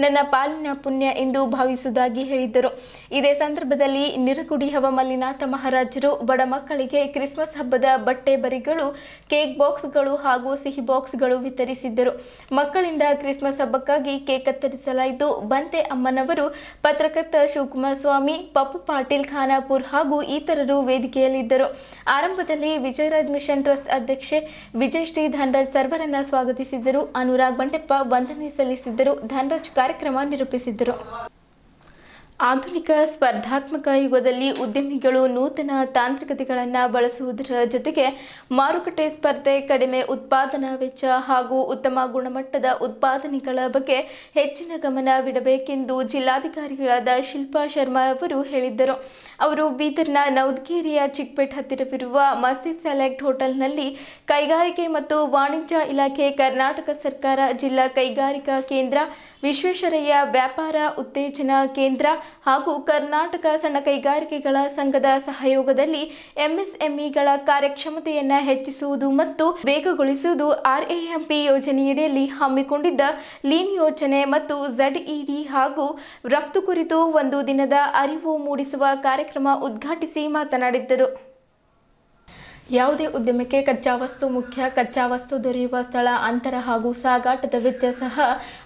ನನ್ನ ಪಾಲಿನ ಪುಣ್ಯ ಎಂದು ಭಾವಿಸುವುದಾಗಿ ಹೇಳಿದ್ದರು. ಇದೇ ಸಂದರ್ಭದಲ್ಲಿ ನಿರಗುಡಿ ಹವಮಲ್ಲಿನಾಥ ಮಹಾರಾಜರು ಬಡ ಮಕ್ಕಳಿಗೆ ಕ್ರಿಸ್ಮಸ್ ಹಬ್ಬದ ಬಟ್ಟೆ ಬರಿಗಳು, ಕೇಕ್ ಬಾಕ್ಸ್ಗಳು ಹಾಗೂ ಸಿಹಿ ಬಾಕ್ಸ್ಗಳು ವಿತರಿಸಿದರು. ಮಕ್ಕಳಿಂದ ಕ್ರಿಸ್ಮಸ್ ಹಬ್ಬಕ್ಕಾಗಿ ಕೇಕ್ ಕತ್ತರಿಸಲಾಯಿತು. ಬಂತೆ ಅಮ್ಮನವರು, ಪತ್ರಕರ್ತ ಶಿವಕುಮಾರ ಸ್ವಾಮಿ, ಪಪ್ಪು ಪಾಟೀಲ್ ಖಾನಾಪುರ್ ಹಾಗೂ ಇತರರು ವೇದಿಕೆಯಲ್ಲಿದ್ದರು. ಆರಂಭದಲ್ಲಿ ವಿಜಯರಾಜ್ ಮಿಷನ್ ಟ್ರಸ್ಟ್ ಅಧ್ಯಕ್ಷೆ ವಿಜಯಶ್ರೀ ಧನ್ರಾಜ್ ಸರ್ವರನ್ನ ಸ್ವಾಗತಿಸಿದ್ದರು. ಅನುರಾಗ್ ಬಂಡೆಪ್ಪ ವಂದನೆ ಸಲ್ಲಿಸಿದ್ದರು. ಧನ್ರಾಜ್ ಕಾರ್ಯಕ್ರಮ ನಿರೂಪಿಸಿದ್ದರು. ಆಧುನಿಕ ಸ್ಪರ್ಧಾತ್ಮಕ ಯುಗದಲ್ಲಿ ಉದ್ಯಮಿಗಳು ನೂತನ ತಾಂತ್ರಿಕತೆಗಳನ್ನು ಬಳಸುವುದರ ಜೊತೆಗೆ ಮಾರುಕಟ್ಟೆ ಸ್ಪರ್ಧೆ, ಕಡಿಮೆ ಉತ್ಪಾದನಾ ವೆಚ್ಚ ಹಾಗೂ ಉತ್ತಮ ಗುಣಮಟ್ಟದ ಉತ್ಪಾದನೆಗಳ ಬಗ್ಗೆ ಹೆಚ್ಚಿನ ಗಮನವಿಡಬೇಕೆಂದು ಜಿಲ್ಲಾಧಿಕಾರಿಗಳಾದ ಶಿಲ್ಪಾ ಶರ್ಮಾ ಅವರು ಹೇಳಿದ್ದರು. ಅವರು ಬೀದರ್ನ ನವದಗಿರಿಯ ಚಿಕ್ಪೇಟ್ ಹತ್ತಿರವಿರುವ ಮಸ್ಜಿದ್ ಸೆಲೆಕ್ಟ್ ಹೋಟೆಲ್ನಲ್ಲಿ ಕೈಗಾರಿಕೆ ಮತ್ತು ವಾಣಿಜ್ಯ ಇಲಾಖೆ, ಕರ್ನಾಟಕ ಸರ್ಕಾರ, ಜಿಲ್ಲಾ ಕೈಗಾರಿಕಾ ಕೇಂದ್ರ, ವಿಶ್ವೇಶ್ವರಯ್ಯ ವ್ಯಾಪಾರ ಉತ್ತೇಜನ ಕೇಂದ್ರ ಹಾಗೂ ಕರ್ನಾಟಕ ಸಣ್ಣ ಕೈಗಾರಿಕೆಗಳ ಸಂಘದ ಸಹಯೋಗದಲ್ಲಿ ಎಂಎಸ್ಎಂಇಗಳ ಕಾರ್ಯಕ್ಷಮತೆಯನ್ನು ಹೆಚ್ಚಿಸುವುದು ಮತ್ತು ವೇಗಗೊಳಿಸುವುದು ಆರ್ಎಎಂಪಿ ಯೋಜನೆಯಡಿಯಲ್ಲಿ ಹಮ್ಮಿಕೊಂಡಿದ್ದ ಲೀನ್ ಯೋಜನೆ ಮತ್ತು ZED ಹಾಗೂ ರಫ್ತು ಕುರಿತು ಒಂದು ದಿನದ ಅರಿವು ಮೂಡಿಸುವ ಕಾರ್ಯಕ್ರಮ ಉದ್ಘಾಟಿಸಿ ಮಾತನಾಡಿದ್ದರು. ಯಾವುದೇ ಉದ್ಯಮಕ್ಕೆ ಕಚ್ಚಾ ವಸ್ತು ಮುಖ್ಯ. ಕಚ್ಚಾ ವಸ್ತು ದೊರೆಯುವ ಸ್ಥಳ, ಅಂತರ ಹಾಗೂ ಸಾಗಾಟದ ವೆಚ್ಚ ಸಹ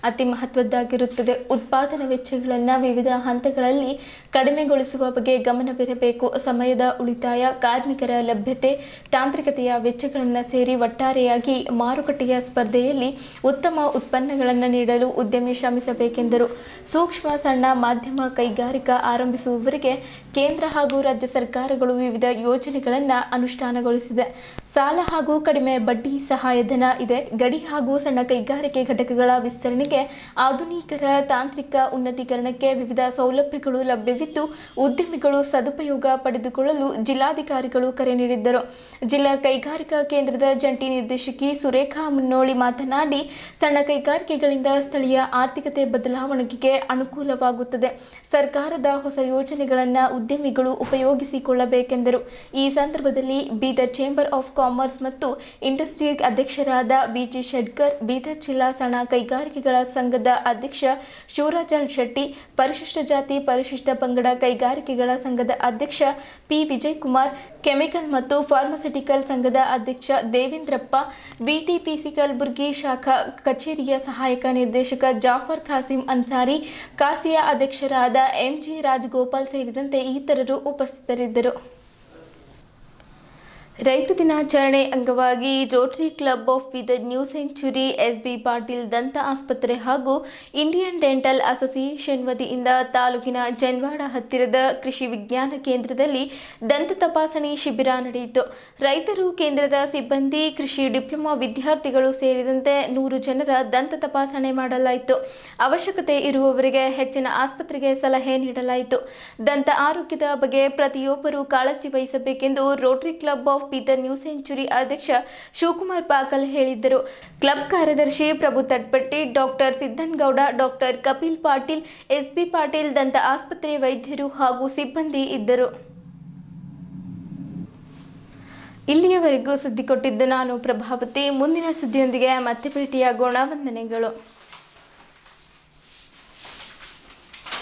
ಅತಿ ಮಹತ್ವದ್ದಾಗಿರುತ್ತದೆ. ಉತ್ಪಾದನಾ ವೆಚ್ಚಗಳನ್ನು ವಿವಿಧ ಹಂತಗಳಲ್ಲಿ ಕಡಿಮೆಗೊಳಿಸುವ ಬಗ್ಗೆ ಗಮನವಿರಬೇಕು. ಸಮಯದ ಉಳಿತಾಯ, ಕಾರ್ಮಿಕರ ಲಭ್ಯತೆ, ತಾಂತ್ರಿಕತೆಯ ವೆಚ್ಚಗಳನ್ನು ಸೇರಿ ಒಟ್ಟಾರೆಯಾಗಿ ಮಾರುಕಟ್ಟೆಯ ಸ್ಪರ್ಧೆಯಲ್ಲಿ ಉತ್ತಮ ಉತ್ಪನ್ನಗಳನ್ನು ನೀಡಲು ಉದ್ಯಮಿ ಶ್ರಮಿಸಬೇಕೆಂದರು. ಸೂಕ್ಷ್ಮ, ಸಣ್ಣ, ಮಾಧ್ಯಮ ಕೈಗಾರಿಕಾ ಆರಂಭಿಸುವವರಿಗೆ ಕೇಂದ್ರ ಹಾಗೂ ರಾಜ್ಯ ಸರ್ಕಾರಗಳು ವಿವಿಧ ಯೋಜನೆಗಳನ್ನು ಅನುಷ್ಠಾನಗೊಳಿಸಿದೆ. ಸಾಲ ಹಾಗೂ ಕಡಿಮೆ ಬಡ್ಡಿ ಸಹಾಯಧನ ಇದೆ. ಗಡಿ ಹಾಗೂ ಸಣ್ಣ ಕೈಗಾರಿಕೆ ಘಟಕಗಳ ವಿಸ್ತರಣೆಗೆ, ಆಧುನಿಕರ ತಾಂತ್ರಿಕ ಉನ್ನತೀಕರಣಕ್ಕೆ ವಿವಿಧ ಸೌಲಭ್ಯಗಳು ಲಭ್ಯವಿದ್ದು ಉದ್ಯಮಿಗಳು ಸದುಪಯೋಗ ಪಡೆದುಕೊಳ್ಳಲು ಜಿಲ್ಲಾಧಿಕಾರಿಗಳು ಕರೆ ನೀಡಿದ್ದರು. ಜಿಲ್ಲಾ ಕೈಗಾರಿಕಾ ಕೇಂದ್ರದ ಜಂಟಿ ನಿರ್ದೇಶಕಿ ಸುರೇಖಾ ಮುನ್ನೋಳಿ ಮಾತನಾಡಿ, ಸಣ್ಣ ಕೈಗಾರಿಕೆಗಳಿಂದ ಸ್ಥಳೀಯ ಆರ್ಥಿಕತೆ ಬದಲಾವಣೆಗೆ ಅನುಕೂಲವಾಗುತ್ತದೆ. ಸರ್ಕಾರದ ಹೊಸ ಯೋಜನೆಗಳನ್ನು ಉದ್ಯಮಿಗಳು ಉಪಯೋಗಿಸಿಕೊಳ್ಳಬೇಕೆಂದರು. ಈ ಸಂದರ್ಭದಲ್ಲಿ ಬೀದರ್ ಚೇಂಬರ್ ಆಫ್ ಕಾಮರ್ಸ್ ಮತ್ತು ಇಂಡಸ್ಟ್ರಿ ಅಧ್ಯಕ್ಷರಾದ ಬಿಜಿ ಶೆಡ್ಕರ್, ಬೀದರ್ ಜಿಲ್ಲಾ ಸಣ್ಣ ಕೈಗಾರಿಕೆಗಳ ಸಂಘದ ಅಧ್ಯಕ್ಷ ಶಿವರಾಜ್ ಶೆಟ್ಟಿ, ಪರಿಶಿಷ್ಟ ಜಾತಿ ಪರಿಶಿಷ್ಟ ಪಂಗಡ ಕೈಗಾರಿಕೆಗಳ ಸಂಘದ ಅಧ್ಯಕ್ಷ ಪಿ ವಿಜಯಕುಮಾರ್, ಕೆಮಿಕಲ್ ಮತ್ತು ಫಾರ್ಮಾಸ್ಯೂಟಿಕಲ್ ಸಂಘದ ಅಧ್ಯಕ್ಷ ದೇವೇಂದ್ರಪ್ಪ, ಬಿಟಿಪಿಸಿ ಕಲಬುರಗಿ ಶಾಖಾ ಕಚೇರಿಯ ಸಹಾಯಕ ನಿರ್ದೇಶಕ ಜಾಫರ್ ಖಾಸಿಂ ಅನ್ಸಾರಿ, ಕಾಸಿಯಾ ಅಧ್ಯಕ್ಷರಾದ ಎಂಜಿ ರಾಜಗೋಪಾಲ್ ಸೇರಿದಂತೆ ಇತರರು ಉಪಸ್ಥಿತರಿದ್ದರು. ರೈತ ದಿನಾಚರಣೆ ಅಂಗವಾಗಿ Rotary club of Bidar new century SB Patil ದಂತ ಆಸ್ಪತ್ರೆ ಹಾಗೂ ಇಂಡಿಯನ್ ಡೆಂಟಲ್ ಅಸೋಸಿಯೇಷನ್ ವತಿಯಿಂದ ತಾಲೂಕಿನ ಜನ್ವಾಡ ಹತ್ತಿರದ ಕೃಷಿ ವಿಜ್ಞಾನ ಕೇಂದ್ರದಲ್ಲಿ ದಂತ ತಪಾಸಣೆ ಶಿಬಿರ ನಡೆಯಿತು. ರೈತರು, ಕೇಂದ್ರದ ಸಿಬ್ಬಂದಿ, ಕೃಷಿ ಡಿಪ್ಲೊಮಾ ವಿದ್ಯಾರ್ಥಿಗಳು ಸೇರಿದಂತೆ 100 ಜನರ ದಂತ ತಪಾಸಣೆ ಮಾಡಲಾಯಿತು. ಅವಶ್ಯಕತೆ ಇರುವವರಿಗೆ ಹೆಚ್ಚಿನ ಆಸ್ಪತ್ರೆಗೆ ಸಲಹೆ ನೀಡಲಾಯಿತು. ದಂತ ಆರೋಗ್ಯದ ಬಗ್ಗೆ ಪ್ರತಿಯೊಬ್ಬರೂ ಕಾಳಜಿ ವಹಿಸಬೇಕೆಂದು Rotary club of Bidar new century ಅಧ್ಯಕ್ಷ ಶಿವಕುಮಾರ್ ಪಾಕಲ್ ಹೇಳಿದರು. ಕ್ಲಬ್ ಕಾರ್ಯದರ್ಶಿ Prabhu Tatpatti, doctor Siddanagouda, doctor Kapil Patil, SB Patil ದಂತ ಆಸ್ಪತ್ರೆ ವೈದ್ಯರು ಹಾಗೂ ಸಿಬ್ಬಂದಿ ಇದ್ದರು. ಇಲ್ಲಿಯವರೆಗೂ ಸುದ್ದಿ ಕೊಟ್ಟಿದ್ದು ನಾನು ಪ್ರಭಾವತಿ. ಮುಂದಿನ ಸುದ್ದಿಯೊಂದಿಗೆ ಮತ್ತೆ ಭೇಟಿಯಾಗೋಣ. ವಂದನೆಗಳು.